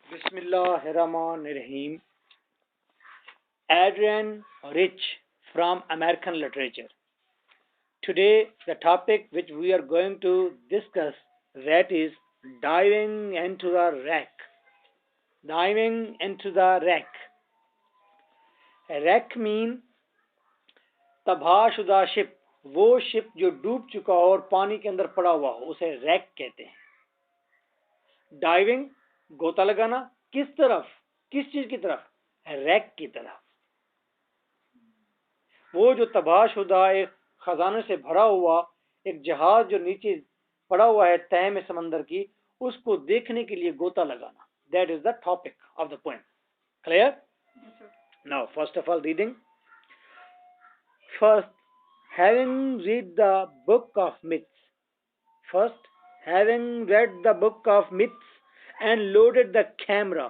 Bismillahirrahmanirrahim. Adrian Rich from American Literature. Today, the topic which we are going to discuss that is diving into the wreck. Diving into the wreck. Wreck mean तबाहशुदा ship, वो ship जो डूब चुका हो और पानी के अंदर पड़ा हुआ हो उसे रैक कहते हैं। डाइविंग गोता लगाना, किस तरफ, किस चीज की तरफ, रैक की तरफ। वो जो तबाहशुदा एक खजाने से भरा हुआ एक जहाज जो नीचे पड़ा हुआ है तह में समंदर की, उसको देखने के लिए गोता लगाना। That is the topic of the poem. Clear? Now first of all reading. First, having read the book of myths, first, having read the book of myths and loaded the camera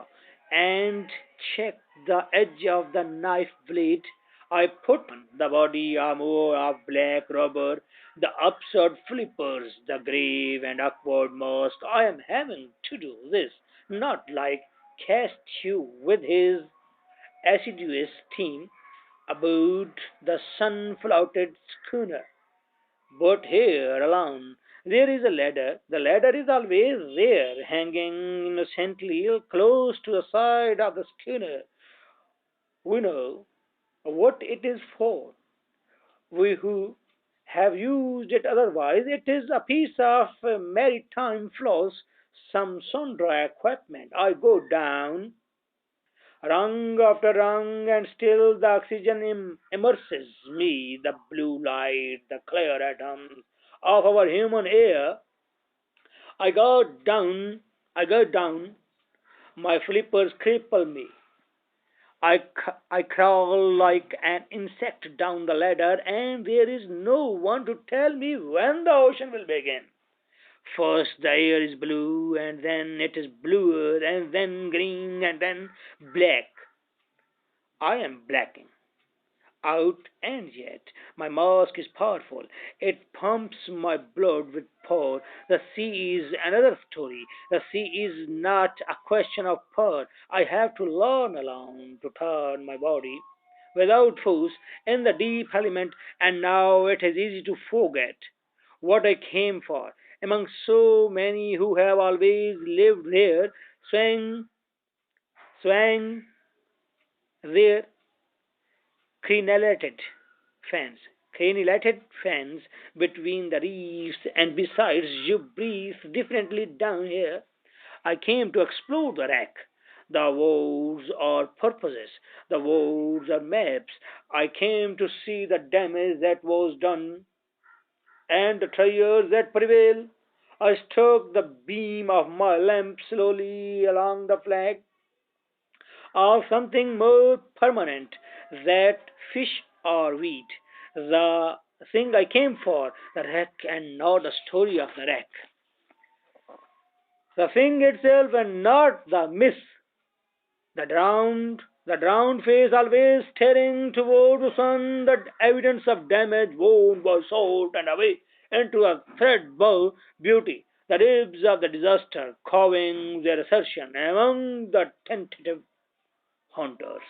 and checked the edge of the knife blade, I put on the body armor of black rubber, the absurd flippers, the grave and awkward mask. I am having to do this, not like Cashew with his assiduous theme aboard the sun-flouted schooner. But here alone there is a ladder. The ladder is always there, hanging innocently close to the side of the schooner. We know what it is for. We who have used it otherwise, it is a piece of maritime floss, some sundry equipment. I go down rung after rung, and still the oxygen immerses me, the blue light, the clear atoms of our human air. I go down, I go down, my flippers cripple me. I crawl like an insect down the ladder, and there is no one to tell me when the ocean will begin. First the air is blue, and then it is bluer, and then green, and then black. I am blacking out, and yet my mask is powerful. It pumps my blood with power. The sea is another story. The sea is not a question of power. I have to learn alone to turn my body without force in the deep element, and now it is easy to forget what I came for. Among so many who have always lived there, swang there crenellated fans, crenellated fans between the reefs, and besides, you breathe differently down here. I came to explore the wreck. The words are purposes, the words are maps. I came to see the damage that was done and the trials that prevail. I struck the beam of my lamp slowly along the flag of something more permanent, that fish or wheat, the thing I came for, the wreck, and not the story of the wreck. The thing itself and not the myth. The drowned face always staring toward the sun, the evidence of damage worn by salt and away into a thread bow beauty. The ribs of the disaster cowing their assertion among the tentative hunters.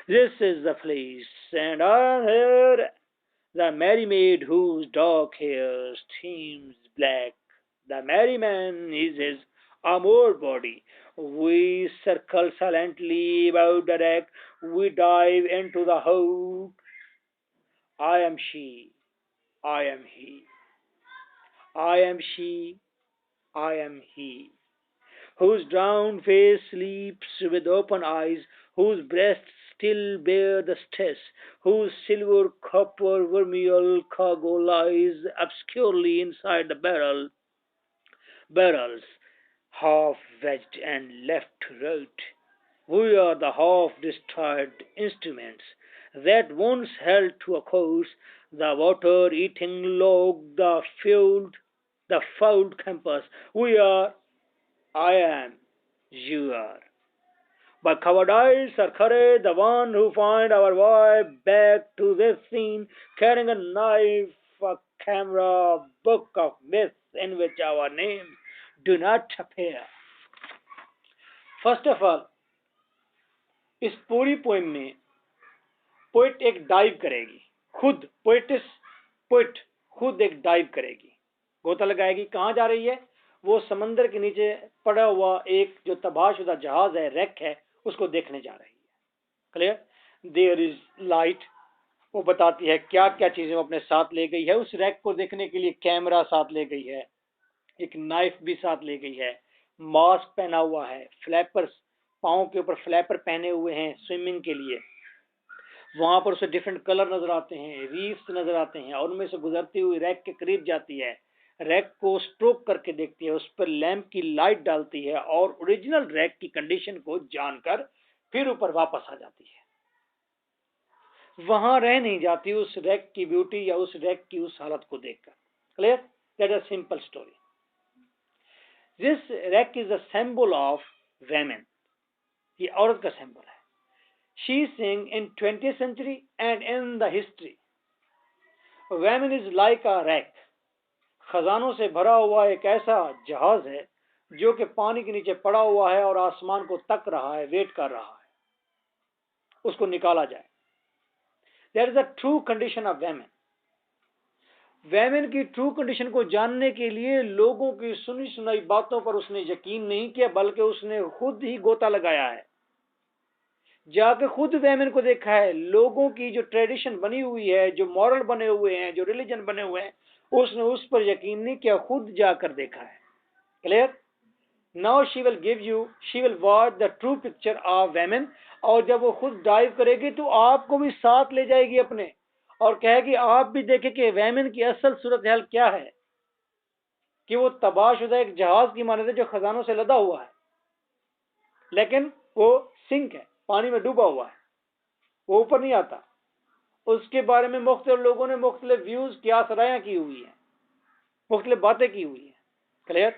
This is the place, and I hear the merry maid whose dark hair streams black. The merry man is his armored body. We circle silently about the deck. We dive into the hold. I am she. I am he. I am she. I am he. Whose drowned face sleeps with open eyes, whose breasts still bear the stress, whose silver copper vermeil cargo lies obscurely inside the barrels, half wedged and left to rot. We are the half destroyed instruments that once held to a course, the water eating log, the fouled compass. We are, I am, you are. But cowardice or courage, the one who find our way back to this scene, carrying a knife, a camera, a book of myths in which our names do not appear. First of all, इस पूरी poem में poet एक dive करेगी, खुद poet खुद एक dive करेगी, गोता लगाएगी। कहाँ जा रही है? वो समंदर के नीचे पड़ा हुआ एक जो तबाहशुदा जहाज है, रैक है, उसको देखने जा रही है। क्लियर? There is light. वो बताती है क्या क्या चीजें वो अपने साथ ले गई है। उस रैक को देखने के लिए कैमरा साथ ले गई है, एक नाइफ भी साथ ले गई है, मास्क पहना हुआ है, फ्लैपर्स, पाँव के ऊपर फ्लैपर पहने हुए हैं स्विमिंग के लिए। वहां पर उसे डिफरेंट कलर नजर आते हैं, रीफ्स नजर आते हैं, और उनमें से गुजरती हुई रैक के करीब जाती है, रैक को स्ट्रोक करके देखती है, उस पर लैंप की लाइट डालती है और ओरिजिनल रैक की कंडीशन को जानकर फिर ऊपर वापस आ जाती है। वहां रह नहीं जाती उस रैक की ब्यूटी या उस रैक की उस हालत को देखकर। Clear? That is simple story. This rack is the symbol of women. ये औरत का सिंबल है। She sang in 20th century and in the history. Women is like a wreck. खजानों से भरा हुआ एक ऐसा जहाज है जो कि पानी के नीचे पड़ा हुआ है और आसमान को तक रहा है, वेट कर रहा है उसको निकाला जाए। There is a true condition of women. Women की ट्रू कंडीशन को जानने के लिए लोगों की सुनी सुनाई बातों पर उसने यकीन नहीं किया, बल्कि उसने खुद ही गोता लगाया है, जाके खुद वेमेन को देखा है। लोगों की जो ट्रेडिशन बनी हुई है, जो मॉरल बने हुए हैं, जो रिलीजन बने हुए हैं, उसने उस पर यकीन नहीं किया, खुद जाकर देखा है। Clear? Now she will watch the true picture of women. और जब वो खुद डाइव करेगी तो आपको भी साथ ले जाएगी अपने, और कहेगी आप भी देखें कि वेमेन की असल सूरत हाल क्या है, कि वो तबाहशुदा एक जहाज की मानद है जो खजानों से लदा हुआ है, लेकिन वो सिंक है, पानी में डूबा हुआ है, वो ऊपर नहीं आता। उसके बारे में मुख्तलिफ लोगों ने मुख्तलिफ व्यूज क्या सराया की हुई है, मुख्तलिफ बातें की हुई है। Clear?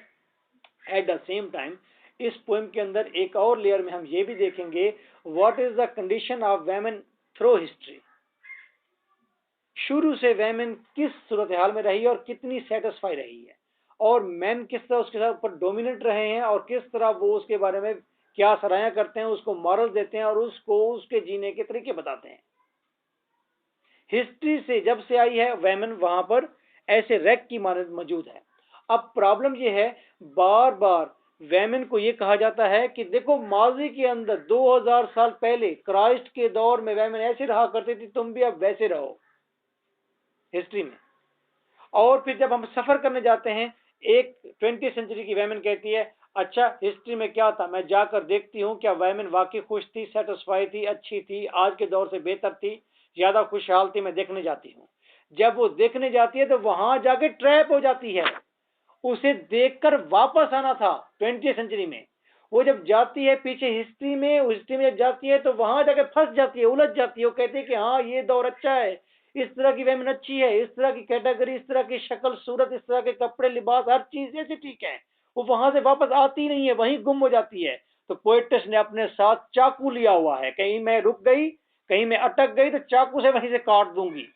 Eight the same time इस पोएम के अंदर एक और लेयर में हम ये भी देखेंगे what is the condition of women through history. शुरू से वेमेन किस सूरत हाल में रही और कितनी सेटिस्फाई रही है, और मैन किस तरह उसके साथ ऊपर डोमिनेट रहे हैं, और किस तरह वो उसके बारे में क्या सराहना करते हैं, उसको मॉरल देते हैं और उसको उसके जीने के तरीके बताते हैं। हिस्ट्री से जब से आई है वेमेन, वहां पर ऐसे रैक की मानद मौजूद है। अब प्रॉब्लम यह है, बार बार वेमेन को यह कहा जाता है कि देखो माजी के अंदर 2000 साल पहले क्राइस्ट के दौर में वेमेन ऐसे रहा करती थी, तुम भी अब वैसे रहो हिस्ट्री में। और फिर जब हम सफर करने जाते हैं, एक 20th सेंचुरी की वेमेन कहती है अच्छा हिस्ट्री में क्या था, मैं जाकर देखती हूँ क्या वेमेन वाकई खुश थी, सेटिस्फाई थी, अच्छी थी, आज के दौर से बेहतर थी, ज्यादा खुशहाल थी, मैं देखने जाती हूँ। जब वो देखने जाती है तो वहां जाके ट्रैप हो जाती है। उसे देखकर वापस आना था 20th सेंचुरी में। वो जब जाती है पीछे हिस्ट्री में जब जाती है तो वहां जाके फंस जाती है, उलझ जाती है। वो कहती है कि हाँ ये दौर अच्छा है, इस तरह की वेमेन अच्छी है, इस तरह की कैटेगरी, इस तरह की शक्ल सूरत, इस तरह के कपड़े लिबास, हर चीज ऐसे ठीक है। वो वहां से वापस आती नहीं है, वहीं गुम हो जाती है। तो पोएट्स ने अपने साथ चाकू लिया हुआ है, कहीं मैं रुक गई, कहीं मैं अटक गई तो चाकू से वहीं से काट दूंगी,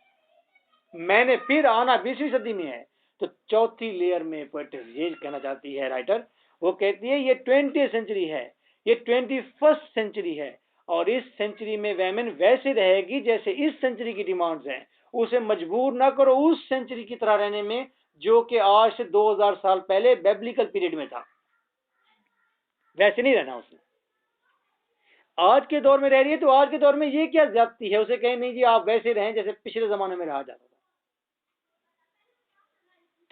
मैंने फिर आना 20वीं सदी में है। तो चौथी लेयर में पोएट्स ये कहना चाहती है राइटर, वो कहती है ये 20th सेंचुरी है, ये 21st सेंचुरी है, और इस सेंचुरी में वेमेन वैसे रहेगी जैसे इस सेंचुरी की डिमांड्स हैं। उसे मजबूर ना करो उस सेंचुरी की तरह रहने में जो कि आज से 2000 साल पहले बिब्लिकल पीरियड में था, वैसे नहीं रहना उसने। आज के दौर में रह रही है तो आज के दौर में ये क्या ज्यादती है, उसे कहें नहीं जी आप वैसे रहें जैसे पिछले जमाने में रहा जाता था।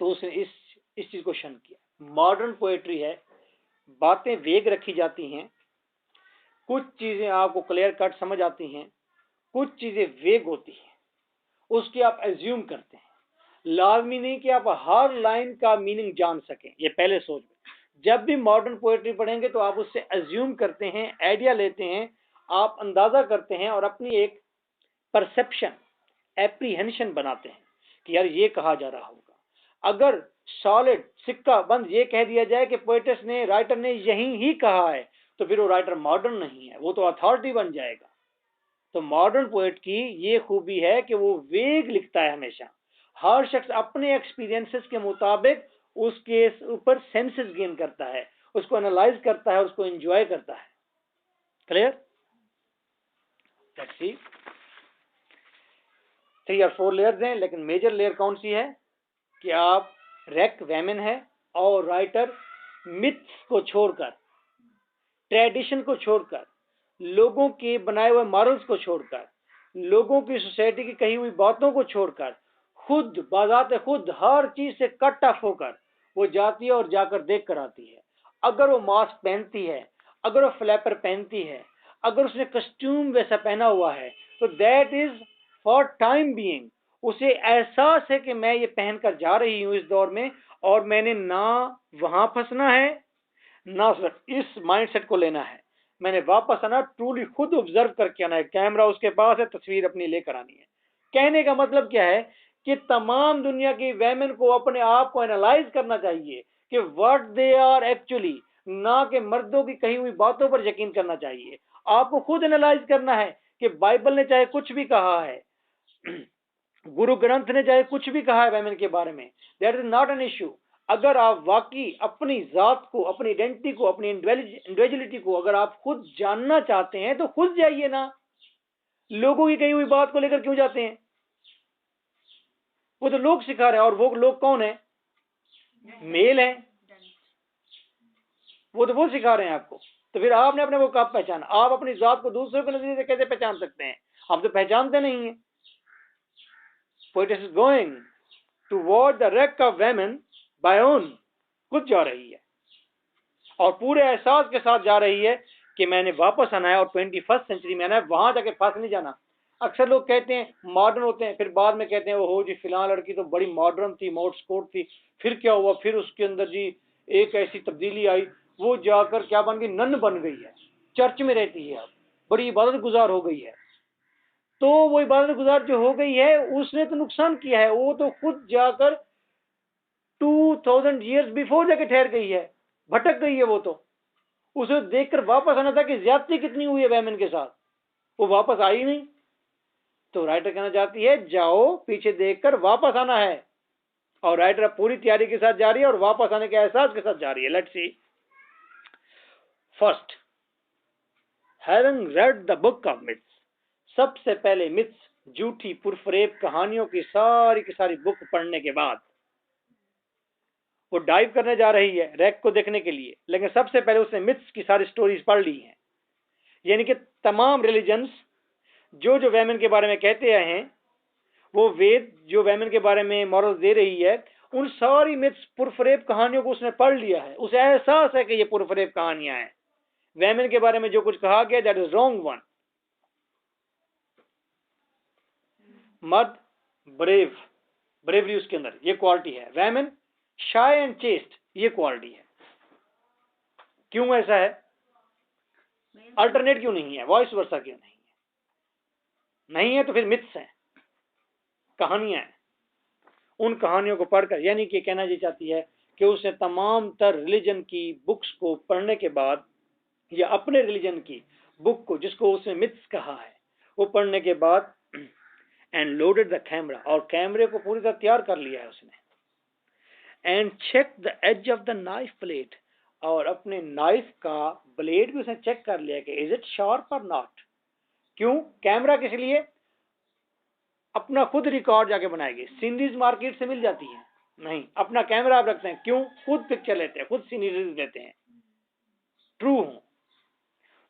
तो उसने इस चीज को शन किया। मॉडर्न पोएट्री है, बातें वेग रखी जाती हैं, कुछ चीजें आपको क्लियर कट समझ आती हैं, कुछ चीजें वेग होती हैं, उसके आप एज्यूम करते हैं। लाजमी नहीं कि आप हर लाइन का मीनिंग जान सकें, ये पहले सोच में। जब भी मॉडर्न पोएट्री पढ़ेंगे तो आप उससे एज्यूम करते हैं, आइडिया लेते हैं, आप अंदाजा करते हैं और अपनी एक परसेप्शन, एप्रीहेंशन बनाते हैं कि यार ये कहा जा रहा होगा। अगर सॉलिड सिक्का बंद ये कह दिया जाए कि पोएट्स ने, राइटर ने यही ही कहा है, तो फिर वो राइटर मॉडर्न नहीं है, वो तो अथॉरिटी बन जाएगा। तो मॉडर्न पोएट की ये खूबी है कि वो वेग लिखता है हमेशा। हर शख्स अपने एक्सपीरियंसेस के मुताबिक उसके ऊपर सेंसेस गेन करता है, उसको एनालाइज करता है, उसको एंजॉय करता है। क्लियर? लेट्स सी, 3 और 4 लेयर्स हैं, लेकिन मेजर लेयर कौन सी है कि आप रेक वेमेन है और राइटर मिथ्स को छोड़कर, ट्रेडिशन को छोड़कर, लोगों के बनाए हुए मॉरल्स को छोड़कर, लोगों की सोसाइटी की कही हुई बातों को छोड़कर, खुद बाजाते खुद हर चीज से कट ऑफ होकर वो जाती है और जाकर देख कर आती है। अगर वो मास्क पहनती है, अगर वो फ्लैपर पहनती है, अगर उसने कस्ट्यूम वैसा पहना हुआ है, तो that is for time being. उसे एहसास है कि मैं ये पहनकर जा रही हूं इस दौर में, और मैंने ना वहां फंसना है, ना सिर्फ इस माइंडसेट को लेना है, मैंने वापस आना, ट्रूली खुद ऑब्जर्व करके आना है। कैमरा उसके पास है, तस्वीर अपनी लेकर आनी है। कहने का मतलब क्या है कि तमाम दुनिया की वेमेन को अपने आप को एनालाइज करना चाहिए कि व्हाट दे आर एक्चुअली, ना कि मर्दों की कही हुई बातों पर यकीन करना चाहिए। आपको खुद एनालाइज करना है कि बाइबल ने चाहे कुछ भी कहा है, गुरु ग्रंथ ने चाहे कुछ भी कहा है वेमेन के बारे में, that is not an issue. अगर आप वाकई अपनी जात को, अपनी आइडेंटिटी को, अपनी इंडिविजुअलिटी को अगर आप खुद जानना चाहते हैं तो खुद जाइए ना, लोगों की कही हुई बात को लेकर क्यों जाते हैं? वो तो लोग सिखा रहे हैं, और वो लोग कौन है? मेल है, वो तो वो सिखा रहे हैं आपको। तो फिर आपने अपने को कब पहचाना? आप अपनी जात को दूसरों के नजरिए से कैसे पहचान सकते हैं? हम तो पहचानते नहीं है। Poetess is going toward the wreck of women by own, खुद जा रही है और पूरे एहसास के साथ जा रही है कि मैंने वापस आना है और 21st सेंचुरी में आना है, वहां जाके फंस नहीं जाना। अक्सर लोग कहते हैं मॉडर्न होते हैं, फिर बाद में कहते हैं ओहो जी फिलहाल लड़की तो बड़ी मॉडर्न थी, मोड स्पोर्ट थी, फिर क्या हुआ, फिर उसके अंदर जी एक ऐसी तब्दीली आई, वो जाकर क्या बन गई, नन बन गई है, चर्च में रहती है, अब बड़ी इबादत गुजार हो गई है। तो वो इबादत गुजार जो हो गई है उसने तो नुकसान किया है, वो तो खुद जाकर 2000 ईयर्स बिफोर जाके ठहर गई है, भटक गई है। वो तो उसे देखकर वापस आना था कि ज्यादती कितनी हुई है वैमन के साथ, वो वापस आई नहीं। तो राइटर कहना चाहती है जाओ पीछे देखकर वापस आना है, और राइटर पूरी तैयारी के साथ जा रही है और वापस आने के एहसास के साथ जा रही है। Let's see, first, having read the book of myths, सबसे पहले मिथ्स, झूठी पुरफरेब कहानियों की सारी बुक पढ़ने के बाद वो डाइव करने जा रही है रैक को देखने के लिए, लेकिन सबसे पहले उसने मिथ्स की सारी स्टोरीज पढ़ ली हैं। यानी कि तमाम रिलीजन्स जो जो वेमेन के बारे में कहते आए हैं, वो वेद जो वेमेन के बारे में मॉरल दे रही है, उन सारी मिथ्स पुरफरेब कहानियों को उसने पढ़ लिया है। उसे एहसास है कि ये पुरफरेब कहानियां हैं, वेमेन के बारे में जो कुछ कहा गया दैट इज रॉन्ग वन। मर्द ब्रेव, ब्रेवरी उसके अंदर ये क्वालिटी है। वेमेन शाय एंड चेस्ट, ये क्वालिटी है। क्यों ऐसा है? अल्टरनेट क्यों नहीं है? वॉइस वर्सा क्यों नहीं है? नहीं है तो फिर मिथ्स हैं, कहानियां हैं। उन कहानियों को पढ़कर, यानी कि कहना ये चाहती है कि उसने तमाम तर रिलीजन की बुक्स को पढ़ने के बाद, या अपने रिलीजन की बुक को जिसको उसने मिथ्स कहा है वो पढ़ने के बाद, एंड लोडेड द कैमरा, और कैमरे को पूरी तरह तैयार कर लिया है उसने, and check the edge of the knife blade, और अपने नाइफ का ब्लेड भी उसने चेक कर लिया कि इज इट शार्प और नॉट। क्यों? कैमरा किस लिए? अपना खुद रिकॉर्ड जाके बनाएगी। सीनरीज मार्केट से मिल जाती है नहीं, अपना कैमरा आप रखते हैं। क्यों? खुद पिक्चर लेते हैं, खुद सीनरीज लेते हैं, ट्रू हो।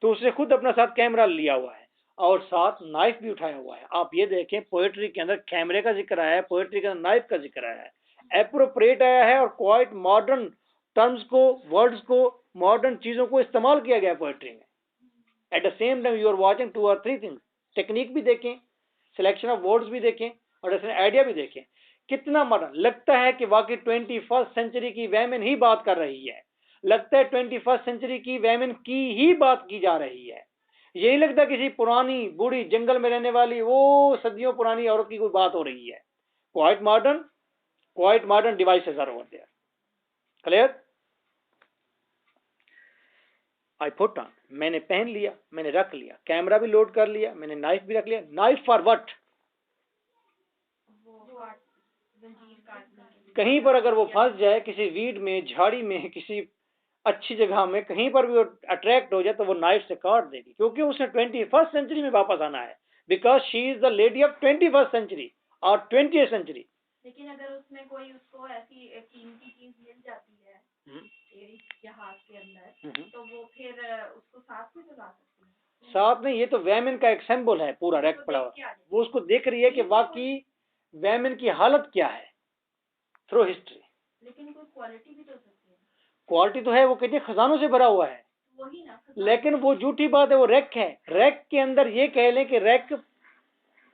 तो उसने खुद अपना साथ कैमरा लिया हुआ है और साथ नाइफ भी उठाया हुआ है। आप ये देखें, पोएट्री के अंदर कैमरे का जिक्र आया है, पोएट्री के अंदर नाइफ का जिक्र आया है, एप्रोप्रिएट आया है, और क्वाइट मॉडर्न टर्म्स को, वर्ड्स को, मॉडर्न चीजों को इस्तेमाल किया गया पोएट्री में। At the same time you are watching 2 और 3 थिंग्स, टेक्निक भी देखें, सिलेक्शन ऑफ वर्ड्स भी देखें, और ऐसे आइडिया भी देखें। कितना मॉडर्न लगता है कि वाकई 21st सेंचुरी की वेमेन ही बात कर रही है, लगता है 21st सेंचुरी की वेमेन की ही बात की जा रही है। यही लगता किसी पुरानी बूढ़ी जंगल में रहने वाली वो सदियों पुरानी औरत की कोई बात हो रही है। Quite modern devices are over there. Clear? I put on, मैंने पहन लिया, मैंने रख लिया, कैमरा भी लोड कर लिया, मैंने नाइफ भी रख लिया। Knife for what? कहीं पर अगर वो फंस जाए, किसी वीड में, झाड़ी में, किसी अच्छी जगह में कहीं पर भी वो अट्रैक्ट हो जाए तो वो नाइफ से काट देगी, क्योंकि उसने 21st सेंचुरी में वापस आना है, because she is the lady of 21st century और 20th सेंचुरी। लेकिन अगर उसमें कोई उसको ऐसी कीमती चीज मिल जाती है जहाज के अंदर, तो वो फिर उसको साथ में तो ला सकती है। साथ में, ये तो वैमन का एक सिंबल है पूरा रैक पड़ा हुआ, वो उसको देख रही है कि वाकई वैमन की हालत क्या है थ्रू हिस्ट्री। लेकिन कोई क्वालिटी भी तो सकती है। क्वालिटी तो है, वो कहते हैं खजानों से भरा हुआ है, वही ना। लेकिन वो झूठी बात है, वो रैक है। रैक के अंदर ये कह लें कि रैक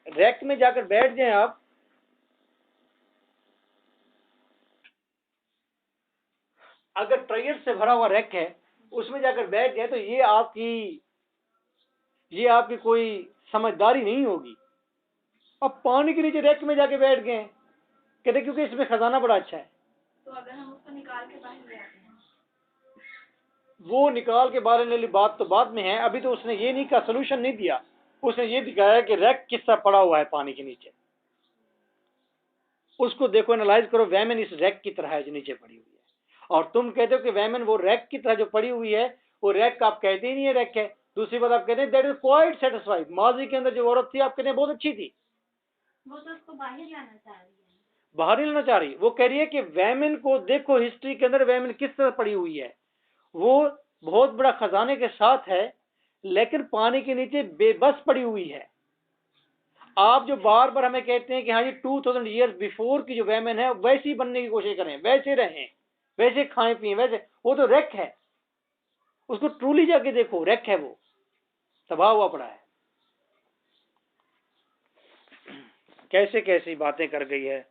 रैक में जाकर बैठ जाएं आप, अगर ट्रेजर से भरा हुआ रैक है उसमें जाकर बैठ जाए तो ये आपकी कोई समझदारी नहीं होगी। अब पानी के नीचे रैक में जाके बैठ गए, कहते क्योंकि इसमें खजाना बड़ा अच्छा है। तो अगर हम उसको निकाल के बाहर ले आते हैं, वो निकाल के बाहर लेने बात तो बाद में है, अभी तो उसने ये नहीं कहा, सोल्यूशन नहीं दिया, उसने ये दिखाया कि रैक किस तरह पड़ा हुआ है पानी के नीचे। उसको देखो, एनालाइज करो, वैमन इस रैक की तरह है जो नीचे पड़ी हुई है, और तुम कहते हो कि वैमन वो रैक की तरह जो पड़ी हुई है, वो रैक आप कहते ही नहीं है रैक है। दूसरी बात आप कहते हैं दैट इज क्वाइट सेटिस्फाइड, माजी के अंदर जो औरत थी आप कहते हैं बहुत अच्छी थी, वो तो उसको बाहर लाना चाह रही है। बाहर नहीं लाना चाह रही, वो कह रही है कि वैमन को देखो, हिस्ट्री के अंदर वैमन किस तरह पड़ी हुई है, वो बहुत बड़ा खजाने के साथ है लेकिन पानी के नीचे बेबस पड़ी हुई है। आप जो बार बार हमें कहते हैं कि हाँ ये 2000 ईयर्स बिफोर की जो वैमन है वैसी बनने की कोशिश करें, वैसे रहें, वैसे खाएं पिए, वैसे, वो तो रैक है, उसको ट्रूली जाके देखो, रैक है, वो तबाह हुआ पड़ा है। कैसे कैसी बातें कर गई है,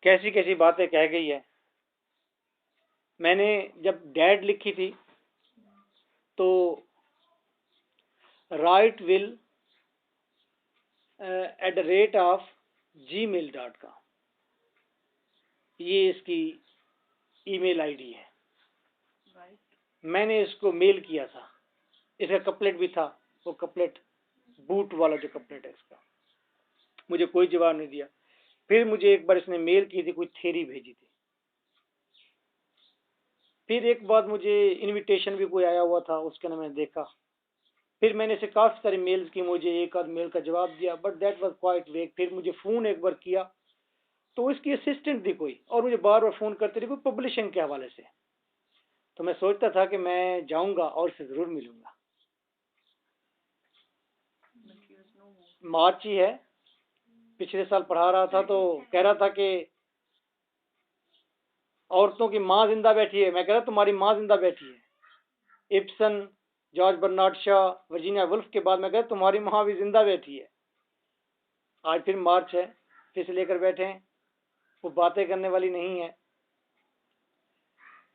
कैसी कैसी बातें कह गई है। मैंने जब डैड लिखी थी तो राइट विल @gmail.com ये इसकी ईमेल आईडी है। मैंने इसको मेल किया था, इसका कपलेट भी था, वो कपलेट बूट वाला जो कपलेट है इसका, मुझे कोई जवाब नहीं दिया। फिर मुझे एक बार इसने मेल की थी, कोई थ्योरी भेजी थी। फिर एक बार मुझे इनविटेशन भी कोई आया हुआ था, उसके ना मैंने देखा। फिर मैंने इसे काफी सारे मेल्स की, मुझे एक आध मेल का जवाब दिया, बट दैट वाज क्वाइट वेग। फिर मुझे फोन एक बार किया तो इसकी असिस्टेंट थी कोई, और मुझे बार बार फोन करते रही, कोई पब्लिशिंग के हवाले से। तो मैं सोचता था कि मैं जाऊंगा और इससे जरूर मिलूंगा। मार्च ही है, पिछले साल पढ़ा रहा था तो कह रहा था कि औरतों की माँ जिंदा बैठी है। मैं कह रहा तुम्हारी माँ जिंदा बैठी है। Ibsen, George Bernard Shaw, Virginia Woolf के बाद मैं कह तुम्हारी माँ भी जिंदा बैठी है। आज फिर मार्च है, फिर से लेकर बैठे हैं। वो बातें करने वाली नहीं है,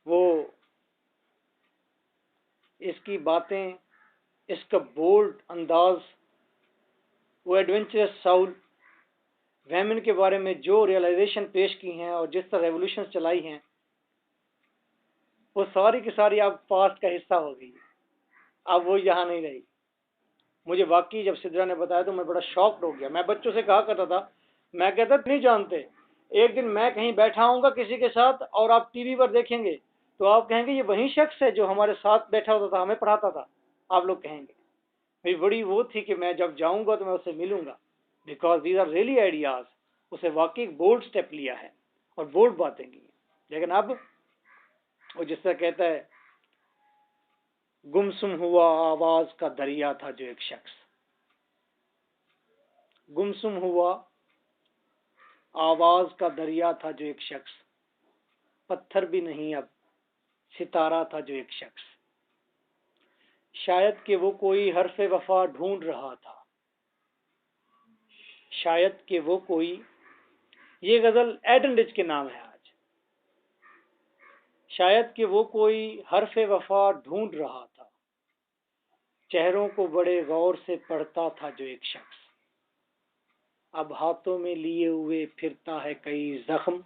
वो इसकी बातें, इसका बोल्ड अंदाज, वो एडवेंचरस साउल, वैमन के बारे में जो रियलाइजेशन पेश की हैं और जिस तरह रेवोल्यूशन चलाई हैं, वो सारी की सारी अब पास्ट का हिस्सा हो गई। अब वो यहाँ नहीं रही। मुझे वाकई जब सिद्रा ने बताया तो मैं बड़ा शॉक्ड हो गया। मैं बच्चों से कहा करता था, मैं कहता नहीं जानते, एक दिन मैं कहीं बैठा हूँगा किसी के साथ और आप टीवी पर देखेंगे तो आप कहेंगे ये वही शख्स है जो हमारे साथ बैठा होता था, हमें पढ़ाता था। आप लोग कहेंगे। मेरी बड़ी वो थी कि मैं जब जाऊंगा तो मैं उससे मिलूंगा, because these are really ideas. उसे वाकई बोल्ड स्टेप लिया है और बोल्ड बातें की हैं। लेकिन अब वो जिस तरह कहता है, गुमसुम हुआ आवाज का दरिया था जो एक शख्स, गुमसुम हुआ आवाज का दरिया था जो एक शख्स, पत्थर भी नहीं अब सितारा था जो एक शख्स, शायद कि वो कोई हर्फ़े वफा ढूंढ रहा था, शायद कि वो कोई, ये गजल एडन रिच के नाम है आज, शायद कि वो कोई हर्फ़े वफा ढूंढ रहा था, चेहरों को बड़े गौर से पढ़ता था जो एक शख्स, अब हाथों में लिए हुए फिरता है कई जख्म,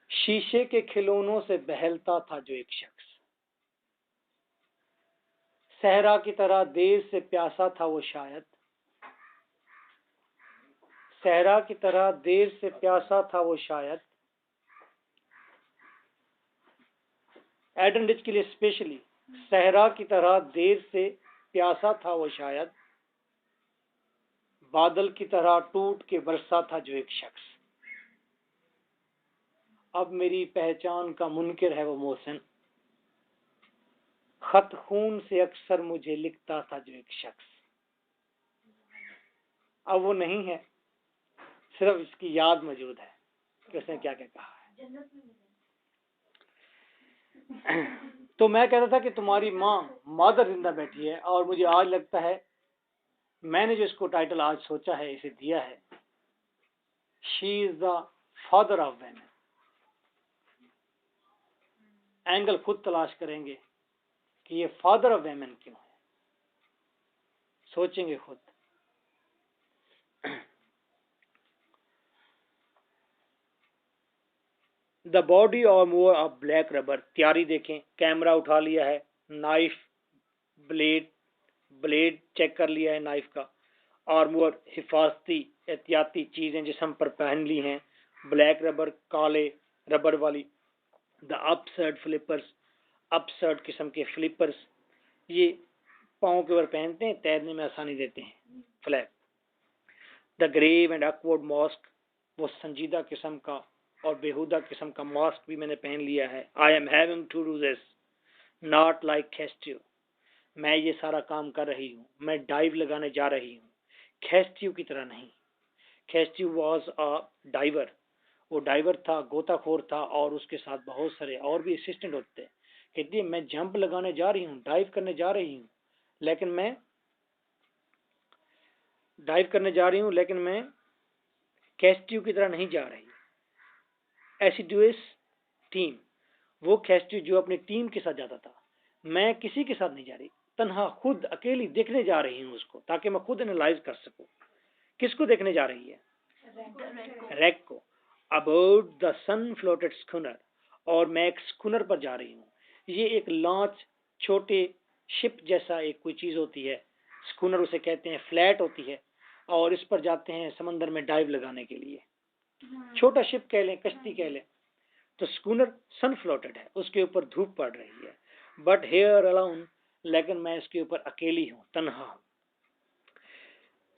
शीशे के खिलौनों से बहलता था जो एक शख्स, सहरा की तरह देर से प्यासा था वो शायद, सहरा की तरह देर से प्यासा था वो शायद, एडन रिच के लिए स्पेशली, सहरा की तरह देर से प्यासा था वो शायद, बादल की तरह टूट के बरसा था जो एक शख्स। अब मेरी पहचान का मुनकिर है वो मोहसिन, खत खून से अक्सर मुझे लिखता था जो एक शख्स। अब वो नहीं है, सिर्फ इसकी याद मौजूद है कि उसने क्या क्या कहा है। तो मैं कहता था कि तुम्हारी माँ मदर जिंदा बैठी है, और मुझे आज लगता है मैंने जो इसको टाइटल आज सोचा है, इसे दिया है, she is the father of women. Angle खुद तलाश करेंगे कि ये फादर ऑफ वुमेन क्यों है, सोचेंगे खुद। द बॉडी और मोर ऑफ ब्लैक रबर, तैयारी देखें, कैमरा उठा लिया है, नाइफ, ब्लेड चेक कर लिया है नाइफ का, और मोर हिफाजती एहतियाती चीजें जिस हम पर पहन ली हैं, ब्लैक रबर, काले रबर वाली, द अपसर्ड फ्लिपर्स, अपसर्ड किस्म के फ्लिपर्स, ये पाँव के ऊपर पहनते हैं, तैरने में आसानी देते हैं, flap. The grave and awkward mask, वो संजीदा किस्म का और बेहुदा किस्म का मास्क भी मैंने पहन लिया है। I am having to do this not like खेस्ट्यू, मैं ये सारा काम कर रही हूँ, मैं डाइव लगाने जा रही हूँ, खेस्ट्यू की तरह नहीं। खेस्ट्यू वॉज अ डाइवर, वो डाइवर था, गोताखोर था, और उसके साथ बहुत सारे और भी असिस्टेंट होते हैं। कहती है मैं जंप लगाने जा रही हूँ, डाइव करने जा रही हूँ, लेकिन मैं कैस्ट्यू की तरह नहीं जा रही। एसिडुअस टीम, वो कैस्ट्यू जो अपनी टीम के साथ जाता था, मैं किसी के साथ नहीं जा रही, तन्हा खुद अकेली देखने जा रही हूँ उसको, ताकि मैं खुद एनालाइज कर सकूं। किसको देखने जा रही है? रैक को। About the sun flooded schooner, और मैं एक स्कूनर पर जा रही हूँ। ये एक लॉन्च, छोटे शिप जैसा एक कोई चीज होती है, स्कूनर उसे कहते हैं, फ्लैट होती है, और इस पर जाते हैं समंदर में डाइव लगाने के लिए। छोटा शिप कह लें, कश्ती कह लें। तो स्कूनर सन फ्लोटेड है, उसके ऊपर धूप पड़ रही है, बट हेयर अलोन, लेकिन मैं इसके ऊपर अकेली हूं, तन्हा हूं।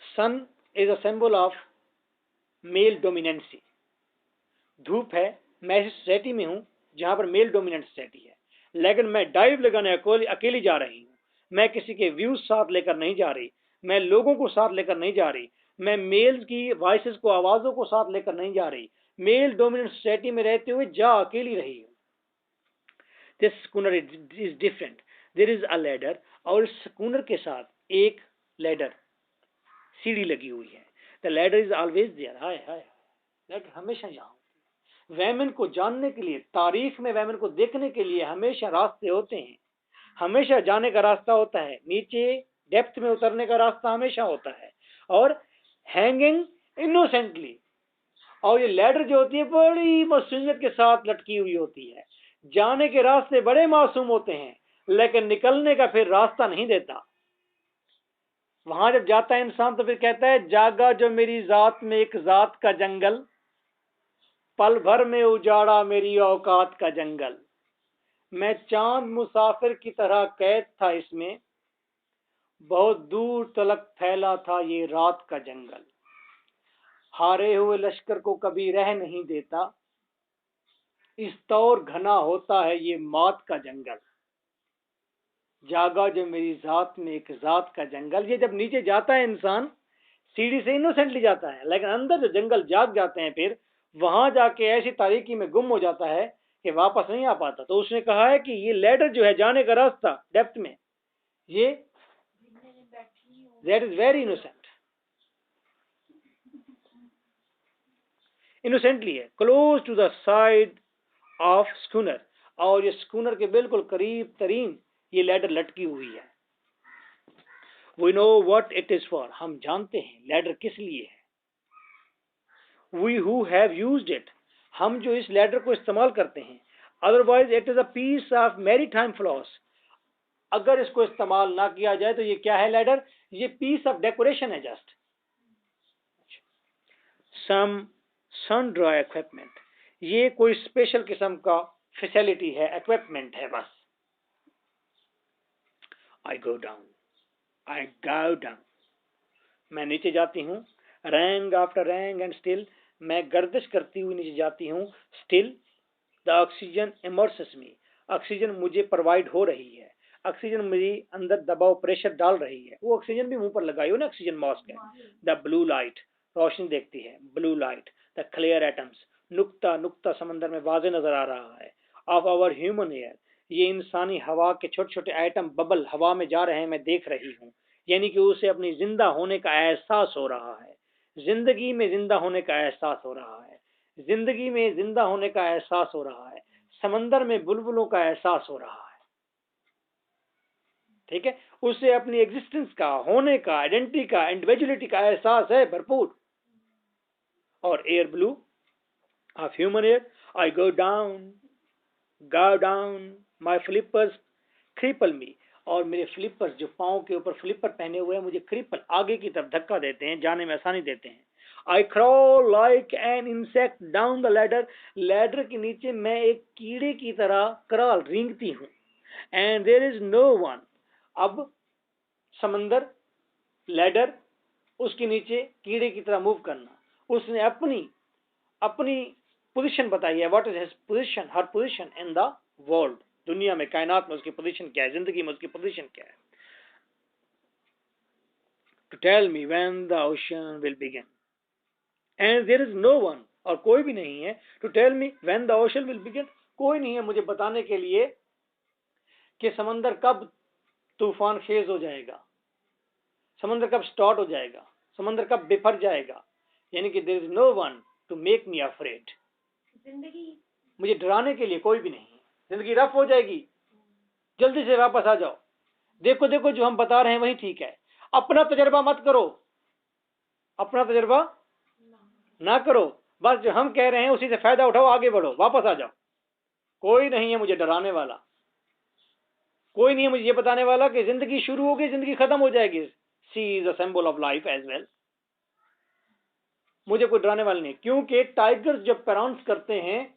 Sun is a symbol of male dominancy, धूप है, मैं ऐसी सोसाइटी में हूं जहां पर मेल डोमिनेंट सोसाइटी है, लेकिन मैं डाइव लगाने अकेली जा रही हूं। मैं किसी के व्यूज साथ लेकर नहीं जा रही, मैं लोगों को साथ लेकर नहीं जा रही, मैं मेल की वॉइसेस को, आवाजों को साथ लेकर नहीं जा रही, मेल डोमिनेंट सोसाइटी में रहते हुए जा अकेली रही हूं। This schooner is different, there is a ladder, और इस स्कूनर के साथ एक लैडर, सीढ़ी लगी हुई है। The ladder is always there, हाय हाय, लैडर हमेशा यहाँ। वैमन को जानने के लिए, तारीख में वैमन को देखने के लिए हमेशा रास्ते होते हैं, हमेशा जाने का रास्ता होता है, नीचे डेप्थ में उतरने का रास्ता हमेशा होता है, और हैंगिंग इनोसेंटली, और ये लैडर जो होती है बड़ी मासूमियत के साथ लटकी हुई होती है। जाने के रास्ते बड़े मासूम होते हैं, लेकिन निकलने का फिर रास्ता नहीं देता। वहां जब जाता है इंसान तो फिर कहता है, जागा जो मेरी जात में एक जात का जंगल, पल भर में उजाड़ा मेरी औकात का जंगल। मैं चांद मुसाफिर की तरह कैद था इसमें, बहुत दूर तलक फैला था ये रात का जंगल। हारे हुए लश्कर को कभी रह नहीं देता, इस तौर घना होता है ये मौत का जंगल। जागा जो मेरी जात में एक जात का जंगल, ये जब नीचे जाता है इंसान सीढ़ी से इनोसेंटली जाता है, लेकिन अंदर जो जंगल जाग जाते हैं, फिर वहां जाके ऐसी तारीकी में गुम हो जाता है कि वापस नहीं आ पाता। तो उसने कहा है कि ये लैडर जो है, जाने का रास्ता डेप्थ में, ये that is very innocent, innocently है, close to the side of schooner, और ये स्कूनर के बिल्कुल करीब तरीन ये लैडर लटकी हुई है। We know what it is for, हम जानते हैं लैडर किस लिए है। We who have used it, हम जो इस लैडर को इस्तेमाल करते हैं। Otherwise it is a piece of maritime floss, अगर इसको इस्तेमाल ना किया जाए तो ये क्या है लैडर? ये पीस ऑफ डेकोरेशन है जस्ट। सम सन ड्राई इक्विपमेंट, ये कोई स्पेशल किस्म का फैसिलिटी है, इक्विपमेंट है बस। आई गो डाउन, आई गो डाउन, मैं नीचे जाती हूँ, rung after rung and still, मैं गर्दिश करती हुई नीचे जाती हूँ, still the oxygen immerses me, oxygen मुझे प्रोवाइड हो रही है, ऑक्सीजन मेरे अंदर दबाव प्रेशर डाल रही है। वो ऑक्सीजन भी मुंह पर लगाई हो ना, ऑक्सीजन मास्क है। द ब्लू लाइट, रोशनी देखती है, blue light, the clear atoms, नुक्ता नुक्ता समंदर में वाजे नजर आ रहा है, ऑफ आवर ह्यूमन एयर, ये इंसानी हवा के छोटे छोटे एटम बबल हवा में जा रहे हैं, मैं देख रही हूँ। यानी कि उसे अपनी जिंदा होने का एहसास हो रहा है, जिंदगी में जिंदा होने का एहसास हो रहा है, जिंदगी में जिंदा होने का एहसास हो रहा है, समंदर में बुलबुलों का एहसास हो रहा है। ठीक है, उसे अपनी एग्जिस्टेंस का, होने का, आइडेंटिटी का, इंडिविजुअलिटी का एहसास है भरपूर। और air blue of human air, I go down, my flippers cripple me, और मेरे फ्लिपर्स जो पाँव के ऊपर फ्लिपर पहने हुए हैं मुझे क्रिपल, आगे की तरफ धक्का देते हैं, जाने में आसानी देते हैं। आई crawl like an insect down the ladder, ladder के नीचे मैं एक कीड़े की तरह क्रॉल, रेंगती हूँ। And there is no one, अब समंदर, लैडर, उसके नीचे कीड़े की तरह मूव करना, उसने अपनी अपनी पोजीशन बताई है। What is his position, her position in the world, दुनिया में, कायनात में उसकी पोजीशन क्या है, जिंदगी में उसकी पोजीशन क्या है। To tell me when the ocean will begin, and there is no one, और कोई भी नहीं है, to tell me when the ocean will begin, कोई नहीं है मुझे बताने के लिए कि समंदर कब तूफान खेज हो जाएगा, समंदर कब स्टार्ट हो जाएगा, समंदर कब बिफर जाएगा। यानी कि there is no one to make me afraid, जिंदगी मुझे डराने के लिए कोई भी नहीं है। जिंदगी रफ हो जाएगी, जल्दी से वापस आ जाओ, देखो देखो जो हम बता रहे हैं वही ठीक है, अपना तजर्बा मत करो, अपना तजर्बा ना करो, बस जो हम कह रहे हैं उसी से फायदा उठाओ, आगे बढ़ो, वापस आ जाओ। कोई नहीं है मुझे डराने वाला, कोई नहीं है मुझे ये बताने वाला कि जिंदगी शुरू होगी, जिंदगी खत्म हो जाएगी। She is a symbol of life as well, मुझे कोई डराने वाला नहीं, क्योंकि टाइगर्स जब पेराउंस करते हैं,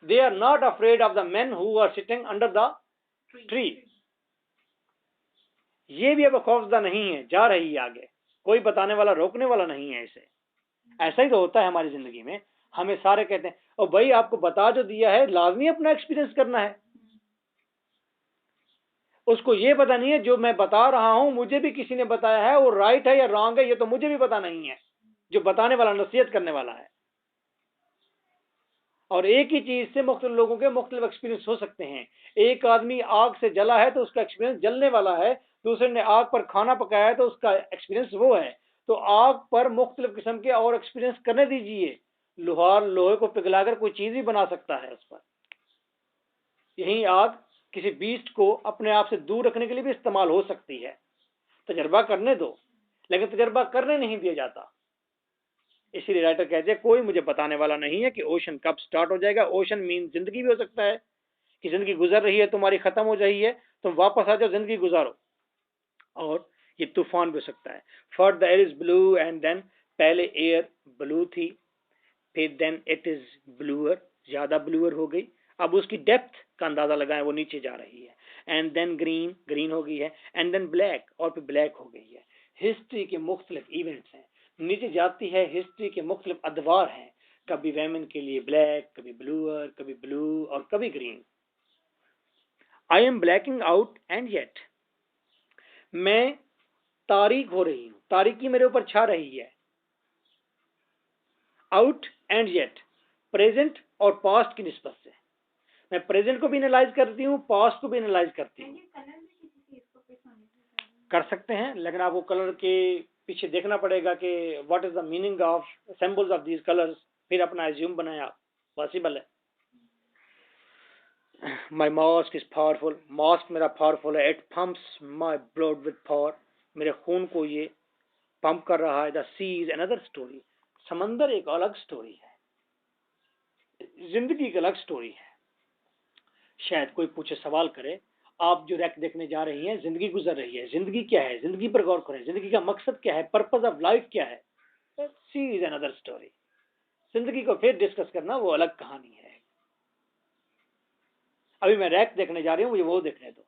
they are not afraid of the man who are sitting under the tree. ये भी अब खौफजदा नहीं है, जा रही है आगे, कोई बताने वाला, रोकने वाला नहीं है इसे। ऐसा ही तो होता है हमारी जिंदगी में, हमें सारे कहते हैं और भाई आपको बता जो दिया है, लाजमी अपना एक्सपीरियंस करना है। उसको ये पता नहीं है जो मैं बता रहा हूं मुझे भी किसी ने बताया है, वो राइट है या रॉन्ग है ये तो मुझे भी पता नहीं है, जो बताने वाला, नसीहत करने वाला है। और एक ही चीज से मुख्तलिफ लोगों के मुख्तलिफ एक्सपीरियंस हो सकते हैं। एक आदमी आग से जला है तो उसका एक्सपीरियंस जलने वाला है, दूसरे ने आग पर खाना पकाया है तो उसका एक्सपीरियंस वो है। तो आग पर मुख्तलिफ किस्म के और एक्सपीरियंस करने दीजिए, लोहार लोहे को पिघलाकर कोई चीज भी बना सकता है उस पर। यही आग किसी बीस्ट को अपने आप से दूर रखने के लिए भी इस्तेमाल हो सकती है। तजर्बा करने दो, लेकिन तजर्बा करने नहीं दिया जाता। इसीलिए राइटर कहते हैं कोई मुझे बताने वाला नहीं है कि ओशन कब स्टार्ट हो जाएगा। ओशन मीन जिंदगी भी हो सकता है कि जिंदगी गुजर रही है, तुम्हारी खत्म हो रही है, तुम वापस आ जाओ, जिंदगी गुजारो। और ये तूफान भी हो सकता है। For the air is blue and then, पहले एयर ब्लू थी, फिर देन इट इज ब्लूअर, ज्यादा ब्लूअर हो गई, अब उसकी डेप्थ का अंदाजा लगाएं, वो नीचे जा रही है। एंड देन ग्रीन, ग्रीन हो गई है, एंड देन ब्लैक, और फिर ब्लैक हो गई है। हिस्ट्री के मुख्तलिफ इवेंट्स हैं, नीचे जाती है, हिस्ट्री के मुख्तलिफ अदवार हैं, कभी वेमन के लिए ब्लैक, कभी ब्लूअर, कभी ब्लू और कभी green. I am blacking out and yet, मैं तारीक हो रही हूं, तारीकी मेरे ऊपर छा रही है। आउट एंड येट, प्रेजेंट और पास्ट की निस्बत से, मैं प्रेजेंट को भी एनालाइज करती हूँ, पास्ट को भी एनालाइज करती हूँ। कर सकते हैं, लेकिन आपको कलर के पीछे देखना पड़ेगा कि what is the meaning of symbols of these colours, फिर अपना एज्यूम बनाया, पॉसिबल है। My mask is powerful, mask मेरा पावरफुल है। It pumps my blood with power, मेरे खून को ये पंप कर रहा है। The sea is another story, समंदर एक अलग स्टोरी है, जिंदगी एक अलग स्टोरी है। शायद कोई पूछे, सवाल करे, आप जो रैक देखने जा रही हैं, जिंदगी गुजर रही है, जिंदगी क्या है, जिंदगी पर गौर करें, जिंदगी का मकसद क्या है, पर्पस ऑफ लाइफ क्या है। सी इज अनदर स्टोरी, जिंदगी को फिर डिस्कस करना वो अलग कहानी है। अभी मैं रैक देखने जा रही हूँ, मुझे वो देखने दो।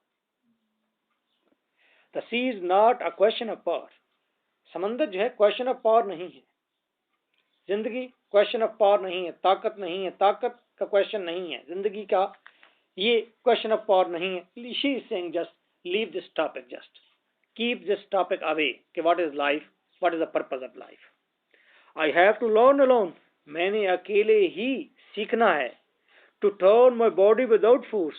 The sea is not a question of power. समंदर जो है क्वेश्चन ऑफ पावर नहीं है। जिंदगी क्वेश्चन ऑफ पावर नहीं है, ताकत नहीं है, ताकत का क्वेश्चन नहीं है, जिंदगी का ये क्वेश्चन ऑफ पावर नहीं है। She is saying just leave this topic, just keep this topic away कि what is life, what is the purpose of life. I have to learn alone, मैंने अकेले ही सीखना है। To turn my body without force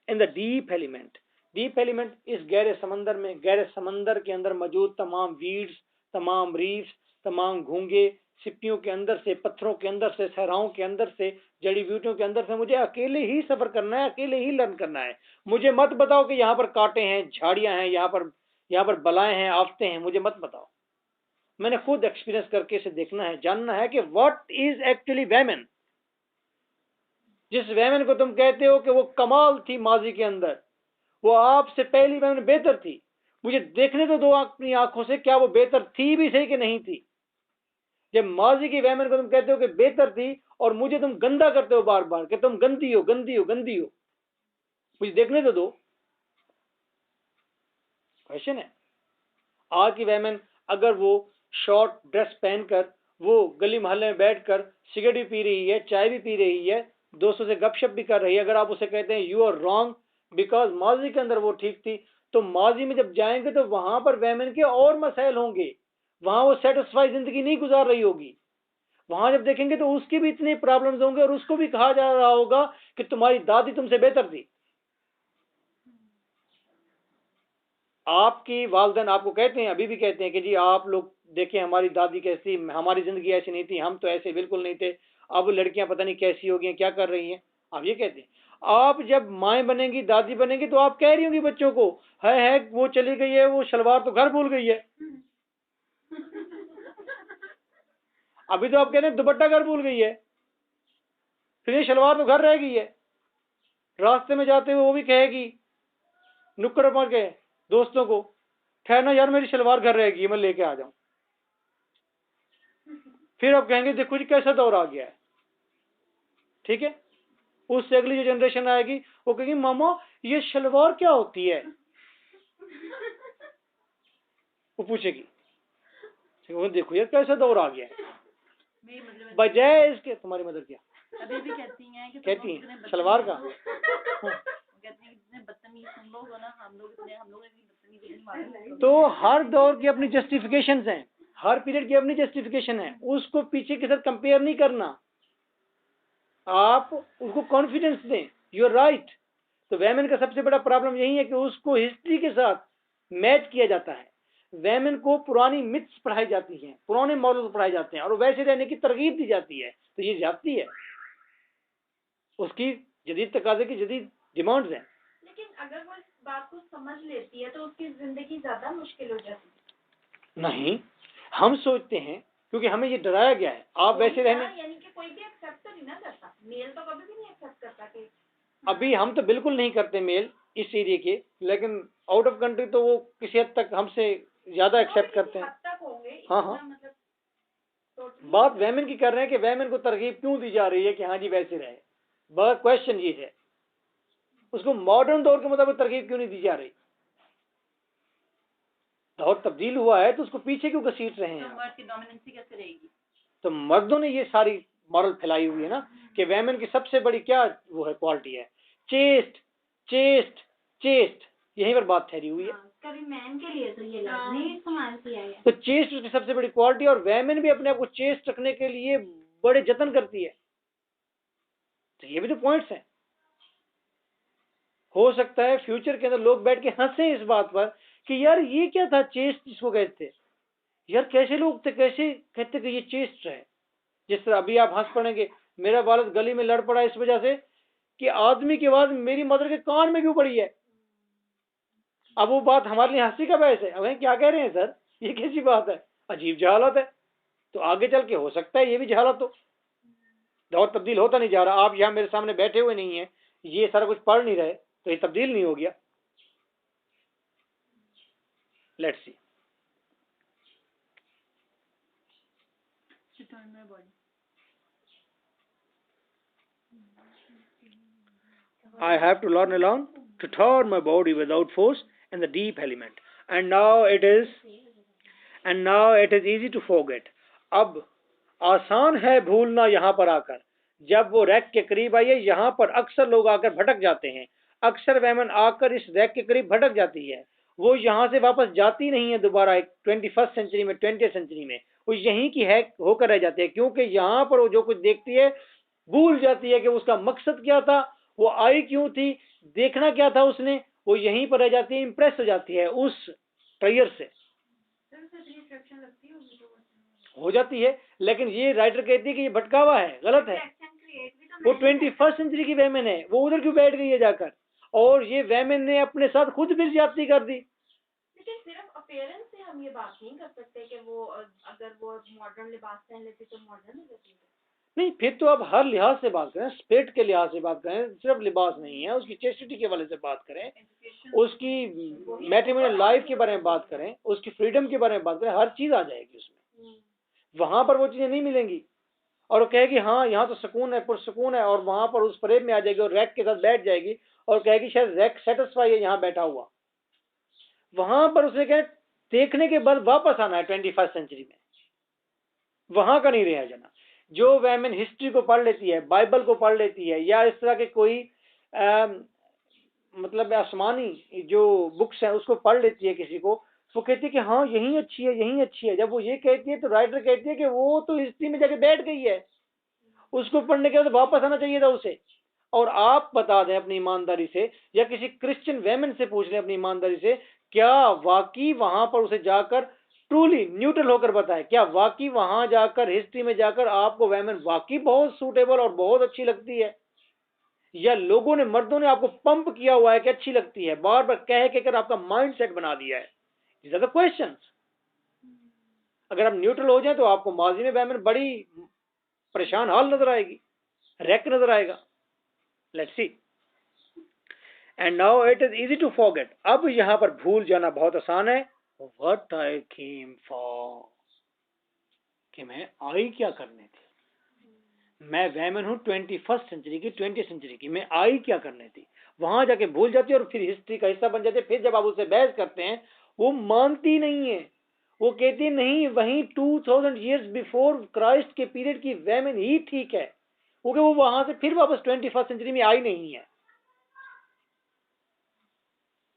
in the deep element. Deep element इस गहरे समंदर में, गहरे समंदर के अंदर मौजूद तमाम वीड्स, तमाम रीफ्स, तमाम घोंगे, सिप्पियों के अंदर से, पत्थरों के अंदर से, सहराओं के अंदर से, जड़ी बूटियों के अंदर से मुझे अकेले ही सफर करना है, अकेले ही लर्न करना है। मुझे मत बताओ कि यहाँ पर कांटे हैं, झाड़ियां हैं, यहाँ पर बलाएं हैं, आफते हैं, मुझे मत बताओ। मैंने खुद एक्सपीरियंस करके इसे देखना है, जानना है कि व्हाट इज एक्चुअली वैमन। जिस वैमन को तुम कहते हो कि वो कमाल थी माजी के अंदर, वो आपसे पहली वैमन बेहतर थी। मुझे देखने तो दो अपनी आंखों से, क्या वो बेहतर थी भी सही कि नहीं थी। जब माजी की वैमन को तुम कहते हो कि बेहतर थी और मुझे तुम गंदा करते हो बार बार कि तुम गंदी हो, गंदी हो, गंदी हो, मुझे देखने तो दो। क्वेश्चन है, आज की वैमन अगर वो शॉर्ट ड्रेस पहनकर वो गली मोहल्ले में बैठकर सिगरेट भी पी रही है, चाय भी पी रही है, दोस्तों से गपशप भी कर रही है, अगर आप उसे कहते हैं यू आर रॉन्ग बिकॉज माजी के अंदर वो ठीक थी, तो माजी में जब जाएंगे तो वहां पर वैमन के और मसाइल होंगे, वहां वो सेटिस्फाई जिंदगी नहीं गुजार रही होगी। वहां जब देखेंगे तो उसके भी इतने प्रॉब्लम्स होंगे और उसको भी कहा जा रहा होगा कि तुम्हारी दादी तुमसे बेहतर थी। आपकी वालदेन आपको कहते हैं, अभी भी कहते हैं कि जी आप लोग देखें हमारी दादी कैसी, हमारी जिंदगी ऐसी नहीं थी, हम तो ऐसे बिल्कुल नहीं थे, अब लड़कियां पता नहीं कैसी हो गई, क्या कर रही हैं। आप ये कहते हैं। आप जब माएँ बनेंगी, दादी बनेंगी, तो आप कह रही होंगी बच्चों को, है वो चली गई है, वो शलवार तो घर भूल गई है। अभी तो आप कह रहे हैं दुपट्टा घर भूल गई है, फिर ये शलवार तो घर रह गई है। रास्ते में जाते हुए वो भी कहेगी नुक्कड़ पर के दोस्तों को, ठहरना यार मेरी शलवार घर रहेगी, मैं लेके आ जाऊं। फिर आप कहेंगे देखो जी कैसा दौर आ गया है। ठीक है, उससे अगली जो जनरेशन आएगी वो कहेगी मामा ये शलवार क्या होती है, वो पूछेगी। देखो यार कैसा दौर आ गया है। बजाय इसके, तुम्हारी मदर क्या अभी भी कहती हैं कि कहती हैं शलवार का कहती हैं कितने बदतमीज तुम लोग हो ना, हम लोग बदतमीज। तो हर दौर की अपनी जस्टिफिकेशंस हैं, हर पीरियड की अपनी जस्टिफिकेशन है, उसको पीछे के साथ कंपेयर नहीं करना। आप उसको कॉन्फिडेंस दें, यू आर राइट। तो वैमन का सबसे बड़ा प्रॉब्लम यही है कि उसको हिस्ट्री के साथ मैच किया जाता है। वैमन को पुरानी मिथ्स पढ़ाई जाती हैं, पुराने मॉडल पढ़ाए जाते हैं और वैसे रहने की तरगीब दी जाती है। तो ये जाती है, उसकी जदीद तकाजे की जदीद डिमांड्स हैं। लेकिन अगर वो इस बात को समझ लेती है तो उसकी जिंदगी ज्यादा मुश्किल हो जाती है। नहीं, हम सोचते हैं क्योंकि हमें ये डराया गया है आप वैसे रहने, यानी कि कोई भी एक्सेप्ट तो नहीं ना करता, मेल तो कभी भी नहीं एक्सेप्ट करता कि अभी हम तो बिल्कुल नहीं करते मेल इस एरिया के, लेकिन आउट ऑफ कंट्री तो वो किसी हद तक हमसे ज्यादा एक्सेप्ट करते हैं। हाँ हाँ, मतलब बात वैमन की कर रहे हैं कि वैमन को तरकीब क्यों दी जा रही है कि हाँ जी वैसे रहे। बस क्वेश्चन ये है, उसको मॉडर्न दौर के मुताबिक तरकीब क्यों नहीं दी जा रही। दौर तब्दील हुआ है तो उसको पीछे क्यों घसीट रहे हैं। तो मर्द की डोमिनेंसी कैसे रहेगी। तो मर्दों ने ये सारी मॉरल फैलाई हुई है ना कि वैमन की सबसे बड़ी क्या वो है, क्वालिटी है चेस्ट चेस्ट चेस्ट, यहीं पर बात ठहरी हुई है। कभी मैन के लिए तो ये नहीं इस्तेमाल किया है। तो चेस्ट उसकी सबसे बड़ी क्वालिटी, और वैमन भी अपने आप को चेस्ट रखने के लिए बड़े जतन करती है। तो ये भी तो पॉइंट्स हैं। हो सकता है फ्यूचर के अंदर लोग बैठ के हंसे इस बात पर कि यार ये क्या था चेस्ट जिसको कहते थे, यार कैसे लोग थे, कैसे कहते कि ये चेस्ट है। जिस तरह अभी आप हंस पड़ेंगे, मेरा वालिद गली में लड़ पड़ा इस वजह से कि आदमी की आवाज मेरी मदर के कान में क्यों पड़ी है। अब वो बात हमारे लिए हंसी का बहस है, अब क्या कह रहे हैं सर, ये कैसी बात है, अजीब जहालत है। तो आगे चल के हो सकता है ये भी जहालत हो। दौर तब्दील होता नहीं जा रहा, आप यहाँ मेरे सामने बैठे हुए नहीं है, ये सारा कुछ पढ़ नहीं रहे, तो ये तब्दील नहीं हो गया। Let's see. I have to learn alone to turn my body without force in the deep element. And now it is easy to forget. अब आसान है भूलना यहाँ पर आकर। जब वो रैक के करीब आई है, यहाँ पर अक्सर लोग आकर भटक जाते हैं। अक्सर वैमन आकर इस रैक के करीब भटक जाती है। वो यहाँ से वापस जाती नहीं है दोबारा 21st सेंचुरी में, 20th सेंचुरी में। वो यहीं की है होकर रह जाती है, क्योंकि यहाँ पर वो जो कुछ देखती है भूल जाती है कि उसका मकसद क्या था, वो आई क्यों थी, देखना क्या था उसने। वो यहीं पर रह जाती है, इंप्रेस हो जाती है उस ट्रेयर से, हो जाती है। लेकिन ये राइटर कहती है कि ये भटकावा है, गलत है। वो 21st सेंचुरी की वेमेन है, वो उधर क्यों बैठ गई है जाकर, और ये वेमेन ने अपने साथ खुद फिर जाती कर दी। लेकिन सिर्फ अपीयरेंस से हम ये बात नहीं कर सकते कि वो अगर वो मॉडर्न लिबास पहन लेती तो मॉडर्न हो जाती है। नहीं, फिर तो आप हर लिहाज से बात करें, स्पेट के लिहाज से बात करें, सिर्फ लिबास नहीं है, उसकी चेस्टिटी के वाले से बात करें, उसकी मैट्रिमोनियल लाइफ के बारे में बात करें, उसकी फ्रीडम के बारे में बात करें, हर चीज आ जाएगी उसमें। वहां पर वो चीजें नहीं मिलेंगी, और वो कहेगी हाँ यहाँ तो सुकून है, पुरसुकून है, और वहां पर उस परेब में आ जाएगी और रैक के साथ बैठ जाएगी और कहेगी शायद रैक सेटिस्फाई है यहाँ बैठा हुआ। वहां पर उसे कहे देखने के बाद वापस आना है 21st सेंचुरी में, वहां का नहीं रहा जाना। जो वैमेन हिस्ट्री को पढ़ लेती है, बाइबल को पढ़ लेती है, या इस तरह के कोई मतलब आसमानी जो बुक्स है उसको पढ़ लेती है किसी को, वो कहती है कि हाँ यही अच्छी है, यही अच्छी है। जब वो ये कहती है तो राइटर कहती है कि वो तो हिस्ट्री में जाके बैठ गई है, उसको पढ़ने के बाद वापस आना चाहिए था उसे। और आप बता दें अपनी ईमानदारी से, या किसी क्रिश्चियन वेमेन से पूछ लें अपनी ईमानदारी से, क्या वाकई वहां पर उसे जाकर ट्रूली न्यूट्रल होकर बताए, क्या वाकई वहां जाकर हिस्ट्री में जाकर आपको वेमेन वाकई बहुत सूटेबल और बहुत अच्छी लगती है, या लोगों ने, मर्दों ने आपको पंप किया हुआ है कि अच्छी लगती है, बार बार कह के कर आपका माइंड सेट बना दिया है। These are the questions. अगर आप न्यूट्रल हो जाए तो आपको माजी में वेमेन बड़ी परेशान हाल नजर आएगी, रैक नजर आएगा। Let's see. And now it is easy to forget. अब यहां पर भूल जाना बहुत आसान है। व्हाट आई केम फॉर, कि मैं आई क्या करने थी। मैं वेमेन हूं 21st सेंचुरी की, 20th सेंचुरी की, मैं आई क्या करने थी। वहां जाके भूल जाती है और फिर हिस्ट्री का हिस्सा बन जाती है। फिर जब आप उससे बहस करते हैं वो मानती नहीं है, वो कहती नहीं वहीं 2000 ईयर्स बिफोर क्राइस्ट के पीरियड की वेमेन ही ठीक है, क्योंकि वो वहां से फिर वापस 21st सेंचुरी में आई नहीं है,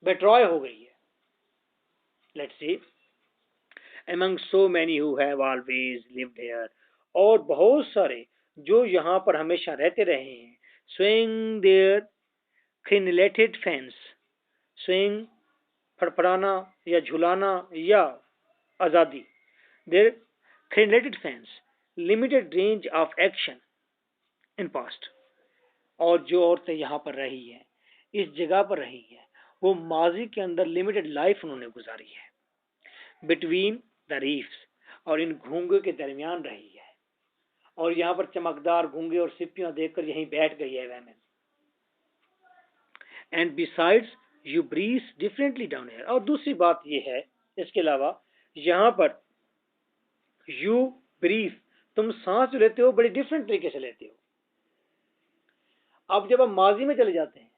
बेट्रॉय हो गई है। Let's see. among so many who have always lived here, और बहुत सारे जो यहाँ पर हमेशा रहते रहे हैं, swing their crenulated fans, swing फड़फड़ाना या झुलाना या आज़ादी, their crenulated fans, limited range of action in past, और जो औरतें यहाँ पर रही हैं, इस जगह पर रही हैं, वो माजी के अंदर लिमिटेड लाइफ उन्होंने गुजारी है, बिटवीन द रीफ्स, और इन घूंगे के दरमियान रही है, और यहाँ पर चमकदार घूंगे और सिप्पियां देखकर यहीं बैठ गई है वैमेन। And besides you breathe differently down here, और दूसरी बात ये है इसके अलावा, यहाँ पर यू ब्रीथ, तुम सांस जो लेते हो बड़ी डिफरेंट तरीके से लेते हो। अब जब हम माजी में चले जाते हैं,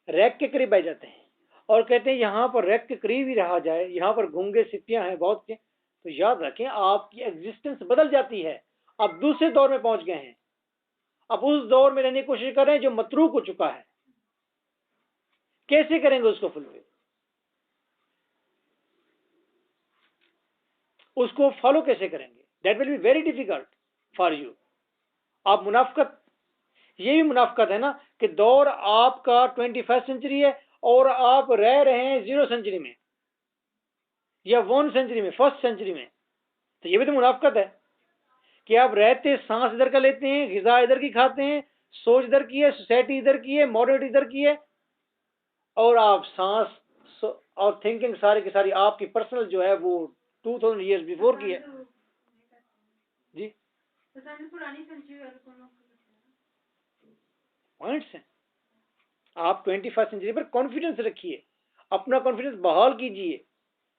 रैक के करीब बैठ जाते हैं और कहते हैं यहाँ पर रैक के करीब ही रहा जाए, यहाँ पर घूंगे सिप्पियां हैं बहुत से, तो याद रखें आपकी एग्जिस्टेंस बदल जाती है। अब दूसरे दौर में पहुंच गए हैं, अब उस दौर में रहने की कोशिश कर रहे हैं जो मतरूक हो चुका है। कैसे करेंगे उसको फुलफिल, उसको फॉलो कैसे करेंगे? That will be very difficult for you. आप मुनाफकत, ये भी मुनाफकत है ना कि दौर आपका 21st सेंचुरी है और आप रह रहे हैं 0 सेंचुरी में या 1 सेंचुरी में, 1st सेंचुरी में, तो ये भी तो मुनाफकत है कि आप रहते सांस इधर का लेते हैं, ग़िज़ा इधर की खाते हैं, सोच इधर की है, सोसाइटी इधर की है, मॉडर्निटी इधर की है, और आप सांस और थिंकिंग सारी की सारी आपकी पर्सनल जो है वो 2000 ईयर्स बिफोर की है। जी पुरानी पॉइंट्स हैं। आप 21st सेंचुरी पर कॉन्फिडेंस रखिए, अपना कॉन्फिडेंस बहाल कीजिए।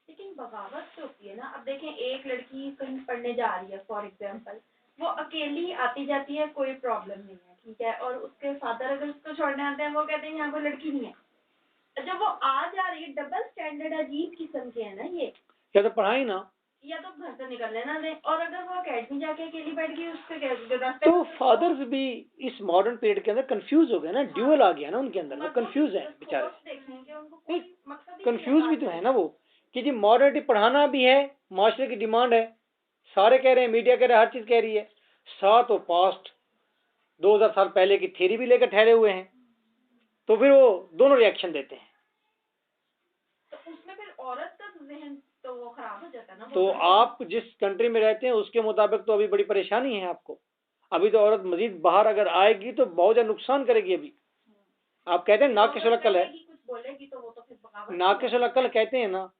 लेकिन बगावत तो होती है ना। अब देखें एक लड़की कहीं पढ़ने जा रही है फॉर एग्जाम्पल, वो अकेली आती जाती है, कोई प्रॉब्लम नहीं है, ठीक है, और उसके फादर अगर उसको छोड़ने आते हैं वो कहते हैं यहाँ कोई लड़की नहीं है। जब वो आ जा रही है, डबल स्टैंडर्ड अजीब किस्म के है ना ये। या तो पढ़ाई ना, या तो घर से निकलने ना दे, और अगर वो अकेडमी जाके अकेली बैठ गई उसके रास्ते तो फादर्स भी इस मॉडर्न पीरियड के अंदर कंफ्यूज हो गए ना, ड्यूअल आ गया ना उनके अंदर, वो कंफ्यूज है बेचारे, कंफ्यूज भी तो है ना वो, कि जी मॉडर्निटी पढ़ाना भी है, माशरे की डिमांड है, सारे कह रहे हैं, मीडिया कह रहा है, हर चीज कह रही है, साथ वो पास्ट 2000 साल पहले की थ्योरी भी लेकर ठहरे हुए हैं, तो फिर वो दोनों रिएक्शन देते हैं। तो उसमें फिर औरत का ज़हन तो वो खराब हो जाता है ना। तो आप जिस कंट्री में रहते हैं उसके मुताबिक तो अभी बड़ी परेशानी है आपको। अभी तो औरत मजीद बाहर अगर आएगी तो बहुत ज्यादा नुकसान करेगी। अभी आप कहते हैं नाकिसुल अक्ल है, कुछ बोलेगी तो वो तो फिर बगावत नाकिसुल अक्ल कहते हैं ना,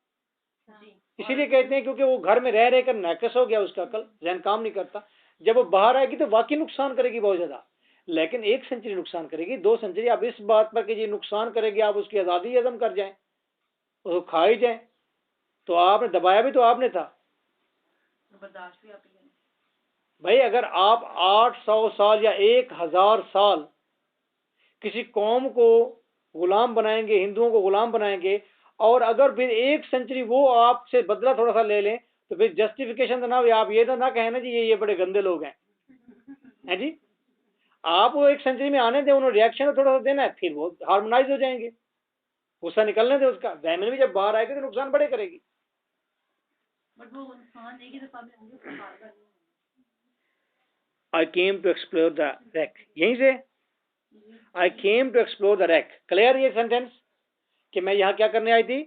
इसीलिए कहते हैं क्योंकि वो घर में रह रहकर नाकिस हो गया, उसका अकल जहन काम नहीं करता। जब वो बाहर आएगी तो वाकई नुकसान करेगी बहुत ज्यादा, लेकिन 1 सेंचुरी नुकसान करेगी, 2 सेंचुरी। अब इस बात पर कि जी नुकसान करेगी, आप उसकी आज़ादी अदम कर जाएं, उसको खा ही जाए, तो आपने दबाया भी तो आपने था, बर्दाश्त भी आप ही भाई। अगर आप 800 साल या 1000 साल किसी कौम को गुलाम बनाएंगे, हिंदुओं को गुलाम बनाएंगे, और अगर फिर 1 सेंचुरी वो आपसे बदला थोड़ा सा ले लें, तो फिर जस्टिफिकेशन तो ना, आप ये तो ना कहें ना जी ये बड़े गंदे लोग हैं जी। आप वो 1 सेंचुरी में आने दें, उन्होंने रिएक्शन थोड़ा सा देना है, फिर वो हार्मोनाइज हो जाएंगे, गुस्सा निकलने दे उसका। वैमन भी जब बाहर आएगी तो नुकसान बड़े करेगी। बट वो नुकसान एक ही दफा में होंगे। I came to explore the wreck, यहीं से I came to explore the wreck, clear ये सेंटेंस कि मैं यहाँ क्या करने आई थी।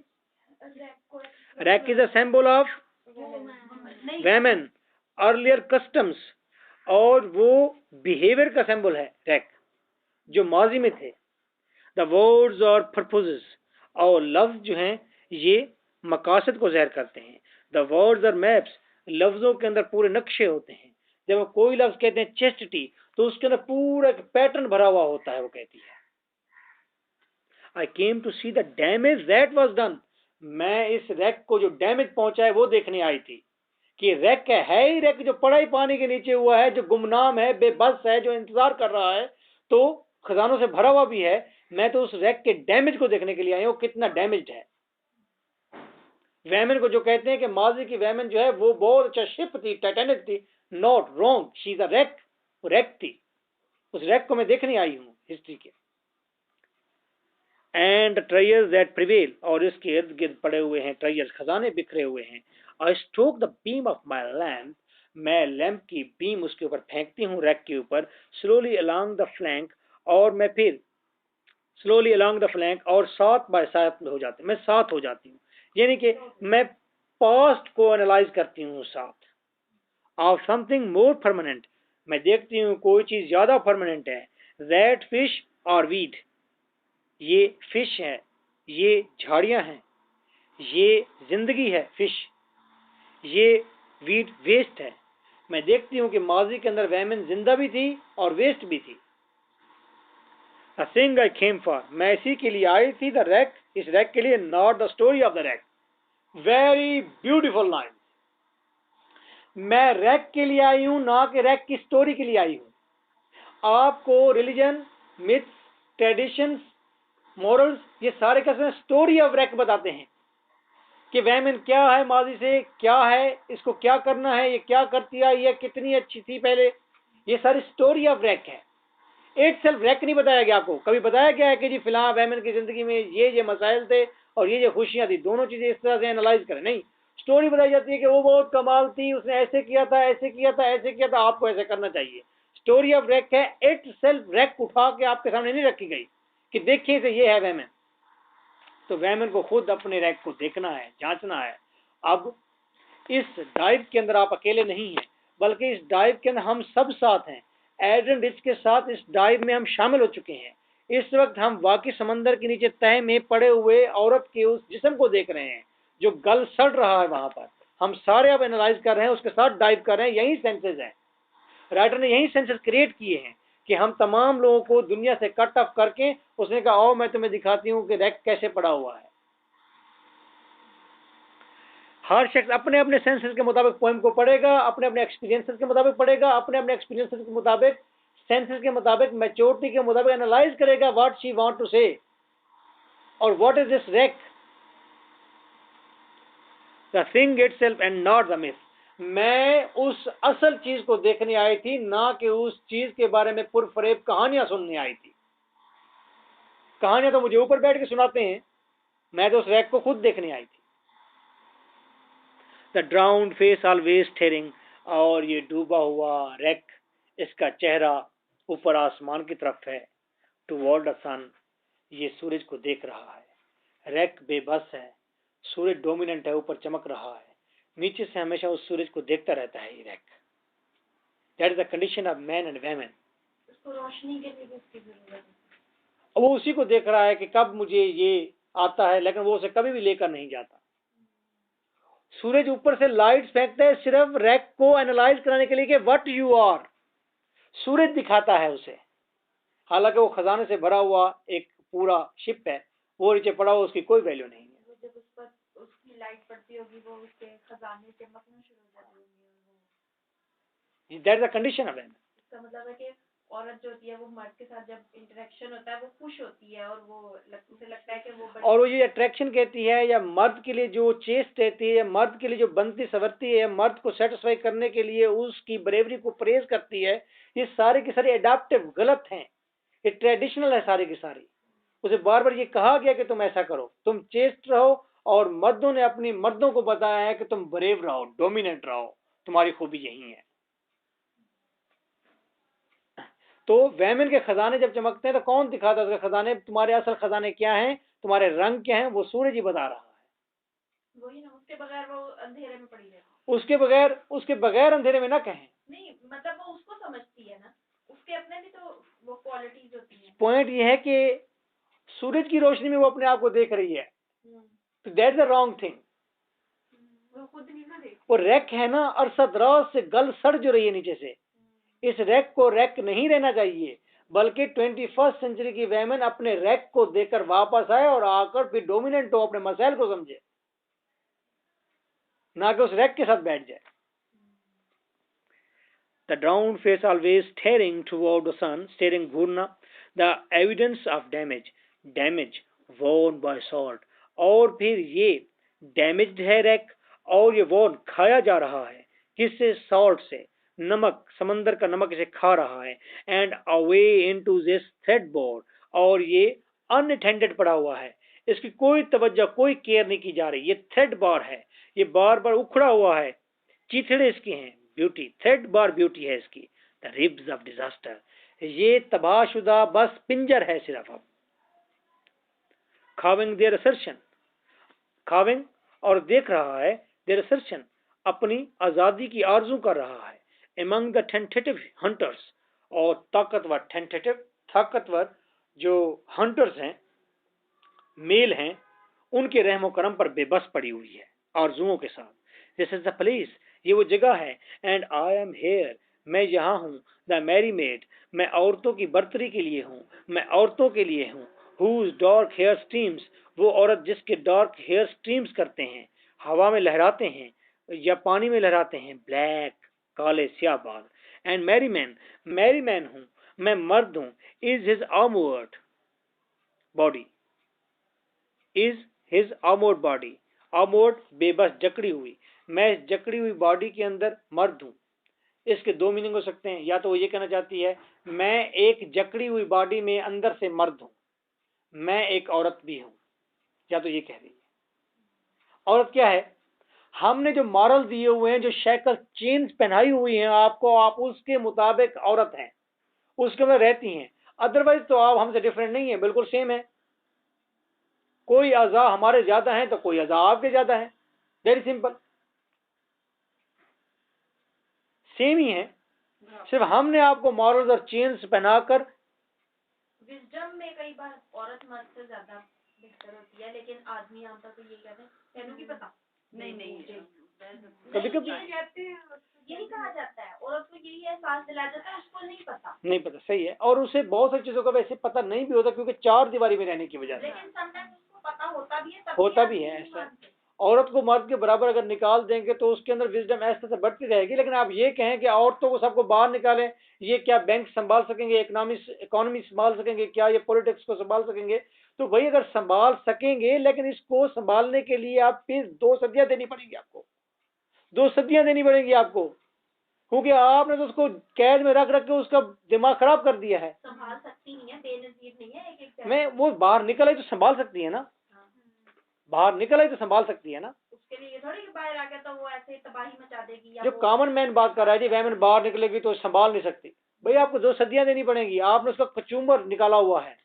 Wreck is a symbol of women, earlier customs, और वो बिहेवियर का सिंबल है wreck, जो माजी में थे। The words और purposes और लफ्ज जो हैं ये मकासद को ज़ाहिर करते हैं। The words और maps, लफ्जों के अंदर पूरे नक्शे होते हैं। जब वो कोई लफ्ज कहते हैं चेस्टिटी, तो उसके अंदर पूरा एक पैटर्न भरा हुआ होता है। वो कहती है I came to see the damage that was done, मैं इस रैक को जो डैमेज पहुंचा है वो देखने आई थी। कि रैक है ही रैक, जो पड़ा ही पानी के नीचे हुआ है, जो गुमनाम है, बेबस है, जो इंतजार कर रहा है, तो खजानों से भरा हुआ भी है। मैं तो उस रैक के डैमेज को देखने के लिए आई हूँ, कितना डैमेज्ड है। वैमन को जो कहते हैं कि माजी की वैमन जो है वो बहुत अच्छा शिप थी, टाइटैनिक थी, not wrong, she is a rack, वो रैक थी। उस रैक को मैं देखने आई हूँ हिस्ट्री के। एंड ट्रेयर्स दैट प्रिवेल, और इसके इर्द गिर्द पड़े हुए हैं ट्रेयर्स, खजाने बिखरे हुए हैं। I stroke the beam of my lamp, मैं लैंप की बीम उसके ऊपर फेंकती हूँ, रैक के ऊपर। स्लोली अलोंग द फ्लैंक, और मैं फिर स्लोली अलोंग द फ्लैंक, और साथ बाय साथ हो जाती, मैं साथ हो जाती हूँ, यानी कि मैं पास्ट को एनालाइज करती हूँ साथ ऑफ समथिंग मोर परमानेंट, मैं देखती हूँ कोई चीज ज्यादा परमानेंट है। दैट फिश और वीड, ये फिश है, ये झाड़ियां हैं, ये जिंदगी है फिश, ये वीट वेस्ट है। मैं देखती हूँ कि माजी के अंदर वैमन जिंदा भी थी और वेस्ट भी थी। A thing I came for, मैं इसी के लिए आई थी। द रैक, इस रैक के लिए, not the story of the rack. Very beautiful line, मैं रैक के लिए आई हूं, ना कि रैक की स्टोरी के लिए आई हूं। आपको रिलीजन, मिथ्स, ट्रेडिशंस, मॉरल्स, ये सारे कैसे स्टोरी ऑफ रैक बताते हैं कि वैमन क्या है, माजी से क्या है, इसको क्या करना है, ये क्या करती है, ये कितनी अच्छी थी पहले, ये सारी स्टोरी ऑफ रैक है। इट सेल्फ रैक नहीं बताया गया आपको। कभी बताया गया है कि जी फिलहाल वैमन की जिंदगी में ये मसाइल थे और ये खुशियां थी, दोनों चीजें इस तरह से एनालाइज करें? नहीं, स्टोरी बताई जाती है कि वो बहुत कमाल थी, उसने ऐसे किया था, ऐसे किया था, ऐसे किया था, आपको ऐसे करना चाहिए। स्टोरी ऑफ रैक है, इट सेल्फ रैक उठा के आपके सामने नहीं रखी गई कि देखिए से ये है वैमन। तो वैमन को खुद अपने रैक को देखना है, जांचना है। अब इस डाइव के अंदर आप अकेले नहीं हैं, बल्कि इस डाइव के अंदर हम सब साथ हैं। एड्रियन रिच के साथ इस डाइव में हम शामिल हो चुके हैं। इस वक्त हम वाकई समंदर के नीचे तह में पड़े हुए औरत के उस जिस्म को देख रहे हैं जो गल सड़ रहा है वहां पर। हम सारे अब एनालाइज कर रहे हैं, उसके साथ डाइव कर रहे हैं। यही सेंसेस हैं, राइटर ने यही सेंसेस क्रिएट किए हैं कि हम तमाम लोगों को दुनिया से कट ऑफ करके उसने कहा आओ मैं तुम्हें दिखाती हूँ कि रैक कैसे पड़ा हुआ है। हर शख्स अपने अपने सेंसेस के मुताबिक पोएम को पढ़ेगा, अपने अपने एक्सपीरियंसेस के मुताबिक पढ़ेगा, अपने अपने एक्सपीरियंसेस के मुताबिक, सेंसेस के मुताबिक, मैच्योरिटी के मुताबिक एनालाइज करेगा व्हाट शी वांट टू से, और what is this wreck, the thing itself and not the myth. मैं उस असल चीज को देखने आई थी, ना कि उस चीज के बारे में पुरफरेब कहानियां सुनने आई थी। कहानियां तो मुझे ऊपर बैठ के सुनाते हैं, मैं तो उस रैक को खुद देखने आई थी। The drowned face always steering, और ये डूबा हुआ रैक, इसका चेहरा ऊपर आसमान की तरफ है, टुवर्ड द सन, ये सूरज को देख रहा है। रैक बेबस है, सूरज डोमिनेंट है, ऊपर चमक रहा है, नीचे से हमेशा उस सूरज को देखता रहता है ये rack. That is the condition of man and women. उसको रोशनी के लिए किसकी जरूरत है? वो उसी को देख रहा है कि कब मुझे ये आता है, लेकिन वो उसे कभी भी लेकर नहीं जाता। सूरज ऊपर से लाइट फेंकता है सिर्फ रैक को एनालाइज कराने के लिए कि व्हाट यू आर। सूरज दिखाता है उसे, हालांकि वो खजाने से भरा हुआ एक पूरा शिप है, वो नीचे पड़ा हुआ, उसकी कोई वैल्यू नहीं है। जब उस पर उसकी लाइट पड़ती होगी, वो उसके खजाने चमकना शुरू हो जाते होंगे। That is the condition of man. इसका मतलब है कि औरत जो होती है वो मर्द के साथ जब इंटरेक्शन होता है वो खुश होती है, और वो उसे लगता है कि वो और वो ये अट्रैक्शन कहती है, या मर्द के लिए जो चेस्ट रहती है, या मर्द के लिए जो बनती सवरती है, मर्द को सेटिस्फाई करने के लिए उसकी ब्रेवरी को प्रेज करती है, ये सारे की सारी एडाप्टिव गलत हैं, ये ट्रेडिशनल है सारी की सारी। उसे बार बार ये कहा गया कि तुम ऐसा करो, तुम चेस्ट रहो, और मर्दों ने अपनी मर्दों को बताया है कि तुम ब्रेव रहो, डोमिनेंट रहो, तुम्हारी खूबी यही है। तो वैमन के खजाने जब चमकते हैं तो कौन दिखाता है उसके खजाने? तुम्हारे असल खजाने क्या हैं, तुम्हारे रंग क्या हैं, वो सूरज ही बता रहा है। वही ना, उसके बगैर वो अंधेरे में पड़ी रहती। उसके बगैर अंधेरे में ना कहें। नहीं मतलब वो उसको समझती है ना, उसके अपने भी तो वो क्वालिटीज होती हैं। पॉइंट ये है कि सूरज की रोशनी में वो अपने आप को देख रही है, तो दैट्स द रॉन्ग थिंग। वो खुद नहीं ना देख। वो रैक है ना, अरसद रात से गल सड़ जो रही है नीचे से। इस रैक को रैक नहीं रहना चाहिए, बल्कि 21st सेंचुरी की वेमेन अपने रैक को देकर वापस आए और आकर फिर डोमिनेंट हो, अपने मसाइल को समझे, ना कि उस रैक के साथ बैठ जाए। The drowned face always staring toward the sun, staring Ghurna, the evidence of damage worn by salt, और फिर ये डैमेज्ड है रैक, और ये worn खाया जा रहा है, किससे? सॉल्ट से, नमक, समंदर का नमक इसे खा रहा है। And away into this thread board, और ये अनअटेंडेड पड़ा हुआ है, इसकी कोई तवज्जो, कोई केयर नहीं की जा रही। ये थ्रेड बार है, ये बार बार उखड़ा हुआ है, चिथड़े इसके हैं, ब्यूटी, थ्रेड बार ब्यूटी है इसकी। द रिब्स ऑफ डिजास्टर, ये तबाहशुदा बस पिंजर है सिर्फ। अब खाविंग देयर असर्शन, खाविंग और देख रहा है, देयर असर्शन अपनी आजादी की आरजू कर रहा है। एमंग द टेंटेटिव हंटर्स, और ताकतवर टेंटेटिव, ताकतवर जो हंटर्स हैं, मेल हैं, उनके रहमो करम पर बेबस पड़ी हुई है आरजुओं के साथ। दिस इज द प्लेस, ये वो जगह है। एंड आई एम हेयर, मैं यहाँ हूँ। द मैरी मेड, मैं औरतों की बर्तरी के लिए हूँ, मैं औरतों के लिए हूँ। हुज डार्क हेयर स्ट्रीम्स, वो औरत जिसके डार्क हेयर स्ट्रीम्स करते हैं, हवा में लहराते हैं या पानी में लहराते हैं, ब्लैक, काले स्याह बाल। एंड मैरी मैन हूँ, मैं मर्द हूँ। Is his armoured body, is his armoured body, armoured बेबस, जकड़ी हुई। मैं इस जकड़ी हुई बॉडी के अंदर मर्द हूं। इसके दो मीनिंग हो सकते हैं, या तो वो ये कहना चाहती है मैं एक जकड़ी हुई बॉडी में अंदर से मर्द हूं, मैं एक औरत भी हूं, या तो ये कह रही है। औरत क्या है? हमने जो मॉरल दिए हुए हैं, जो शैकल चेन्स पहनाई हुई हैं आपको, आप उसके मुताबिक औरत हैं, उसके अंदर रहती हैं। अदरवाइज तो आप हमसे डिफरेंट नहीं है, बिल्कुल सेम है। कोई अज़ा हमारे ज्यादा हैं तो कोई अज़ा आपके ज्यादा है, वेरी सिंपल, सेम ही है। सिर्फ हमने आपको मॉरल्स और चेन्स पहनाकर। विजडम में कई बार औरत मर्द से ज्यादा बेहतर होती है, लेकिन आदमी आमतौर पर यही कहते हैं तेनू की पता। नहीं कभी कभी यही कहा जाता है, औरत को यही एहसास दिलाया जाता है उसको नहीं पता, सही है। और उसे बहुत सारी चीजों का वैसे पता नहीं भी होता, क्योंकि चार दीवारी में रहने की वजह से। लेकिन समटाइम्स उसको पता होता भी है, होता भी है ऐसा। औरत को मर्द के बराबर अगर निकाल देंगे तो उसके अंदर विजडम ऐसे से बढ़ती रहेगी। लेकिन आप ये कहें कि औरतों को सबको बाहर निकालें, ये क्या बैंक संभाल सकेंगे, इकोनॉमी संभाल सकेंगे, क्या ये पॉलिटिक्स को संभाल सकेंगे? तो भाई अगर संभाल सकेंगे, लेकिन इसको संभालने के लिए आप फिर 2 सदियां देनी पड़ेगी आपको, 2 सदियां देनी पड़ेगी आपको, क्योंकि आपने तो उसको कैद में रख रख के उसका दिमाग खराब कर दिया है। संभाल सकती नहीं है, बेनजीर नहीं है, एक मैं वो बाहर निकल आई तो संभाल सकती है ना, बाहर निकल आई तो संभाल सकती है ना। उसके लिए थोड़ी कि बाहर आके तो वो ऐसे तबाही मचा देगी या जो कॉमन मैन बात कर रहा है जी, वैमन बाहर निकलेगी तो संभाल नहीं सकती। भाई आपको 2 सदियां देनी पड़ेंगी, आपने उसका कचूमर निकाला हुआ है।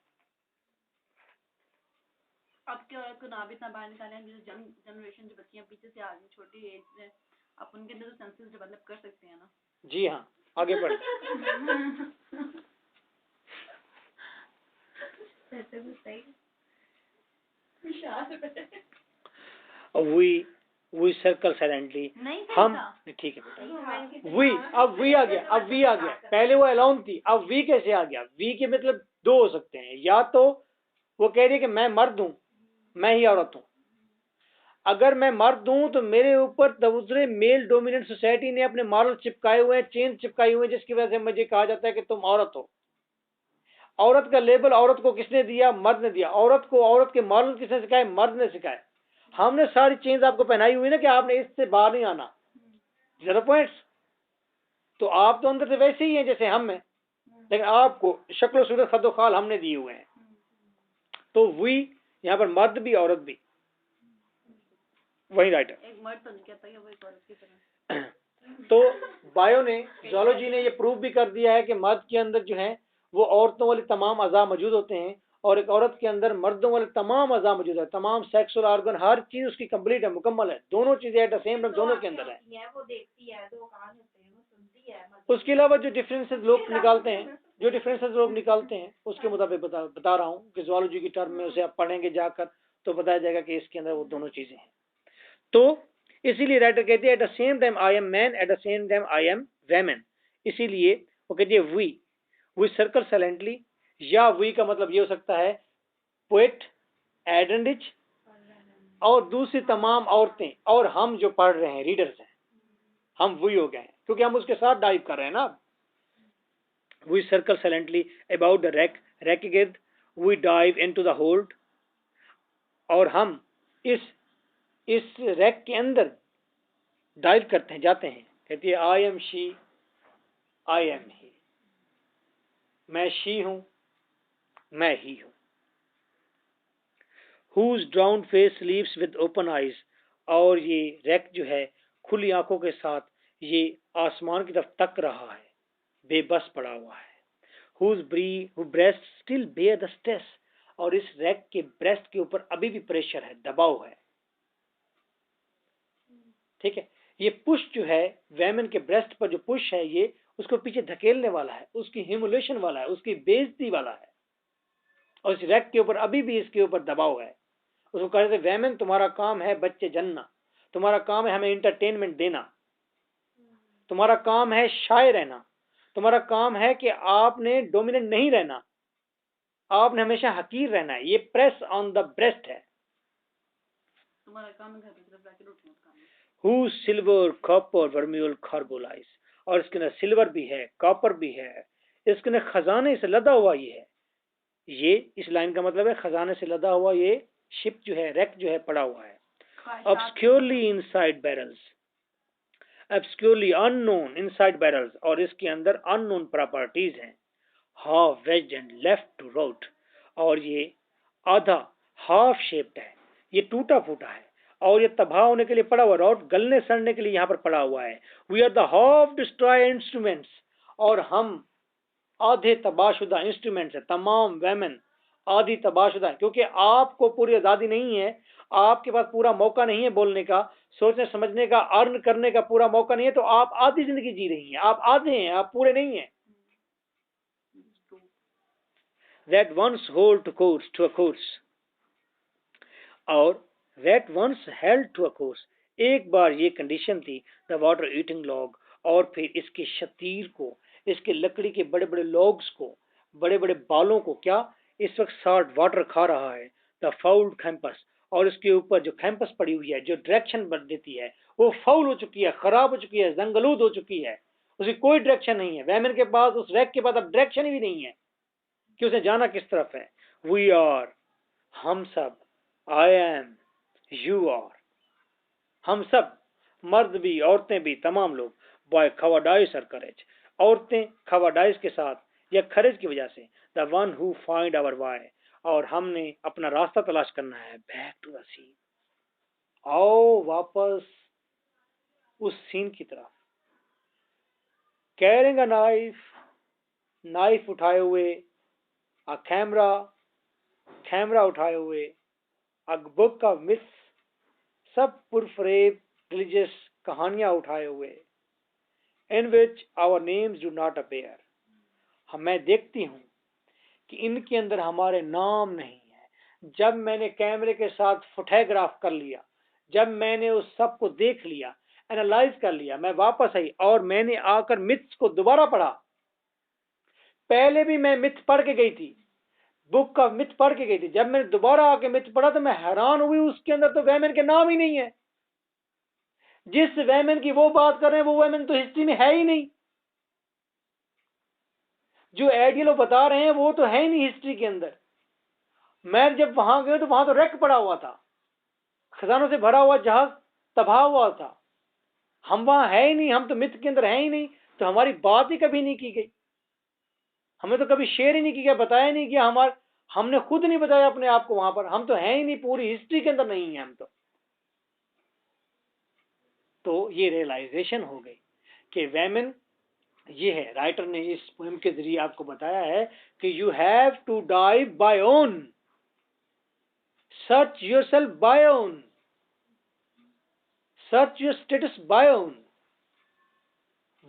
अब क्या औरत को ना भी इतना बाहर निकालें, जो जनरेशन जो बच्चियां पीछे से आ रही छोटी एज में, आप उनके अंदर तो सेंसेस डेवलप कर सकते हैं ना। जी हाँ, आगे बढ़। वी सर्कल साइलेंटली, हम ठीक है बेटा, वी अब वी आ गया, अब वी आ गया, पहले वो अलाउन थी, अब वी कैसे आ गया? वी के मतलब 2 हो सकते हैं, या तो वो कह रही है कि मैं मर्द हूं, मैं ही औरत हूं। अगर मैं मर्द हूं तो मेरे ऊपर दूसरे मेल डोमिनेंट सोसाइटी ने अपने मॉरल चिपकाए हुए हैं, चेन चिपकाई हुए हैं, जिसकी वजह से मुझे कहा जाता है कि तुम औरत हो। औरत का लेबल औरत को किसने दिया? मर्द ने दिया। औरत को औरत के मॉरल किसने सिखाए? मर्द ने सिखाए। हमने सारी चेंज आपको पहनाई हुई ना कि आपने इससे बाहर नहीं आना। जरा पॉइंट्स, तो आप तो अंदर से वैसे ही हैं जैसे हम हैं, लेकिन आपको शक्ल सूरत खदो खाल हमने दिए हुए हैं। तो वी यहाँ पर मर्द भी औरत भी, वही राइटर एक मर्द तो नहीं कहता कि वो एक औरत की तरह। तो बायो ने, जूलॉजी ने ये प्रूव भी कर दिया है कि मर्द के अंदर जो है वो औरतों वाले तमाम अज़ा मौजूद होते हैं, और एक औरत के अंदर मर्दों वाले तमाम अज़ा मौजूद है, तमाम सेक्सुअल ऑर्गन, हर चीज उसकी कंप्लीट है, मुकम्मल है। दोनों चीजें एट द सेम टाइम दोनों के अंदर है। वो देखती है, 2 कान होते हैं, वो सुनती है। उसके अलावा जो डिफरेंसेस लोग निकालते हैं, जो डिफरेंसेस लोग निकालते हैं उसके मुताबिक बता रहा हूँ कि जूलॉजी की टर्म में उसे आप पढ़ेंगे जाकर तो बताया जाएगा कि इसके अंदर वो दोनों चीजें हैं। तो इसीलिए राइटर कहते हैं eight the same time I am man, eight the same time I am women. इसीलिए वो कहती है वी सर्कल साइलेंटली, या वी का मतलब ये हो सकता है पोएट, एडंडिच और दूसरी तमाम औरतें, और हम जो पढ़ रहे हैं रीडर्स हैं, हम वी हो गए हैं क्योंकि हम उसके साथ डाइव कर रहे हैं ना। We circle silently about the wreck गिर्द, we dive into the hold, और हम इस रैक के अंदर डाइव करते हैं, जाते हैं। कहती है I am she, I am he, मैं शी हूं, मैं ही हूं। Whose drowned face sleeps with open eyes, और ये रैक जो है खुली आंखों के साथ ये आसमान की तरफ तक रहा है, बेबस पड़ा हुआ है। Whose breast still bear the stress, और इस रैक के ब्रेस्ट के ऊपर अभी भी प्रेशर है, दबाव है। ठीक है, ये पुश जो है वैमन के ब्रेस्ट पर जो पुश है, ये उसको पीछे धकेलने वाला है, उसकी ह्यूमिलेशन वाला है, उसकी बेइज्जती वाला है, और इस रैक के ऊपर अभी भी इसके ऊपर दबाव है। उसको कहते थे वैमन तुम्हारा काम है बच्चे जन्ना, तुम्हारा काम है हमें इंटरटेनमेंट देना, तुम्हारा काम है शाय रहना, तुम्हारा काम है कि आपने डोमिनेंट नहीं रहना, आपने हमेशा हकीर रहना है। ये प्रेस ऑन द ब्रेस्ट है। तुम्हारा काम है घर की तरफ जाके रोटी खाना। हु सिल्वर कॉपर वर्म्यूल कार्बोलाइज, और इसके अंदर सिल्वर भी है, कॉपर भी है, इसके अंदर खजाने से लदा हुआ ये है। ये इस लाइन का मतलब है खजाने से लदा हुआ ये शिप जो है, रैक जो है, पड़ा हुआ है। obscurely inside barrels, obscurely unknown inside barrels, और इसके अंदर unknown प्रॉपर्टीज हैं। half wedged and left to rot, और ये आधा हाफ शेप्ड है, ये टूटा फूटा है और ये तबाह होने के लिए पड़ा हुआ, रॉट गलने सड़ने के लिए यहाँ पर पड़ा हुआ है। We are the half destroy instruments, और हम आधे तबाहशुदा इंस्ट्रूमेंट्स है। तमाम वेमेन आधी तबाहशुदा है, क्योंकि आपको पूरी आज़ादी नहीं है, आपके पास पूरा मौका नहीं है बोलने का, सोचने समझने का, अर्न करने का पूरा मौका नहीं है, तो आप आधी जिंदगी जी रही हैं, आप आधे हैं, आप पूरे नहीं हैं। That once hold to a course, और that once held to a course, एक बार ये कंडीशन थी, द वाटर ईटिंग लॉग, और फिर इसके शतीर को, इसके लकड़ी के बड़े बड़े लॉग्स को, बड़े बड़े बालों को, क्या इस वक्त साल्ट वाटर खा रहा है। द फाउल्ड कैंपस, और उसके ऊपर जो कैंपस पड़ी हुई है, जो डायरेक्शन बन देती है, वो फाउल हो चुकी है, खराब हो चुकी है, जंगलूद हो चुकी है, उसकी कोई डायरेक्शन नहीं है। वैमन के पास, उस रैक के पास अब डायरेक्शन ही नहीं है कि उसे जाना किस तरफ है। वी आर, हम सब, आई एम, यू आर, हम सब, मर्द भी, औरतें भी, तमाम लोग, बाय खवाडाइस और करेज, औरतें खवाडाइस के साथ या खरेज की वजह से, the one who find our way, और हमने अपना रास्ता तलाश करना है बैक टू द सीन। आओ वापस उस सीन की तरफ। कैरिंग अ नाइफ, नाइफ उठाए हुए, अ कैमरा, कैमरा उठाए हुए, अ बुक ऑफ मिथ्स, सब पुरफरेब रिलीजियस कहानियां उठाए हुए, in which our names do not appear. मैं देखती हूं कि इनके अंदर हमारे नाम नहीं है। जब मैंने कैमरे के साथ फोटोग्राफ कर लिया, जब मैंने उस सब को देख लिया, एनालाइज कर लिया, मैं वापस आई और मैंने आकर मिथ्स को दोबारा पढ़ा। पहले भी मैं मिथ पढ़ के गई थी, बुक का मिथ पढ़ के गई थी। जब मैंने दोबारा आके मिथ पढ़ा तो मैं हैरान हुई, उसके अंदर तो वैमन के नाम ही नहीं है। जिस वैमन की वो बात कर रहे हैं वो वैमन तो हिस्ट्री में है ही नहीं। जो आइडियल वो बता रहे हैं वो तो है ही नहीं हिस्ट्री के अंदर। मैं जब वहां गया तो वहां तो रेक पड़ा हुआ था, खजानों से भरा हुआ जहाज तबाह हुआ था। हम वहां है ही नहीं, हम तो मिथ के अंदर है ही नहीं, तो हमारी बात ही कभी नहीं की गई, हमें तो कभी शेयर ही नहीं किया, बताया नहीं कि हमने खुद नहीं बताया अपने आप को वहां पर। हम तो है ही नहीं, पूरी हिस्ट्री के अंदर नहीं है हम तो ये रियलाइजेशन हो गई कि वैमन ये है। राइटर ने इस पोएम के जरिए आपको बताया है कि you have to dive by own, search yourself by own, search your status by own,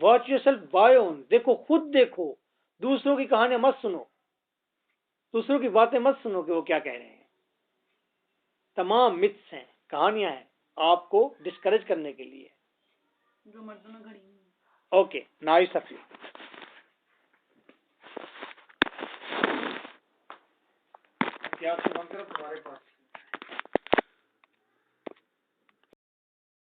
watch yourself by own. देखो, खुद देखो, दूसरों की कहानियां मत सुनो, दूसरों की बातें मत सुनो कि वो क्या कह रहे हैं। तमाम मिथ्स हैं, कहानियां हैं, आपको डिस्करेज करने के लिए। जो मर्दों ने घड़ी में। Okay, nice of you. क्या तुम्हारे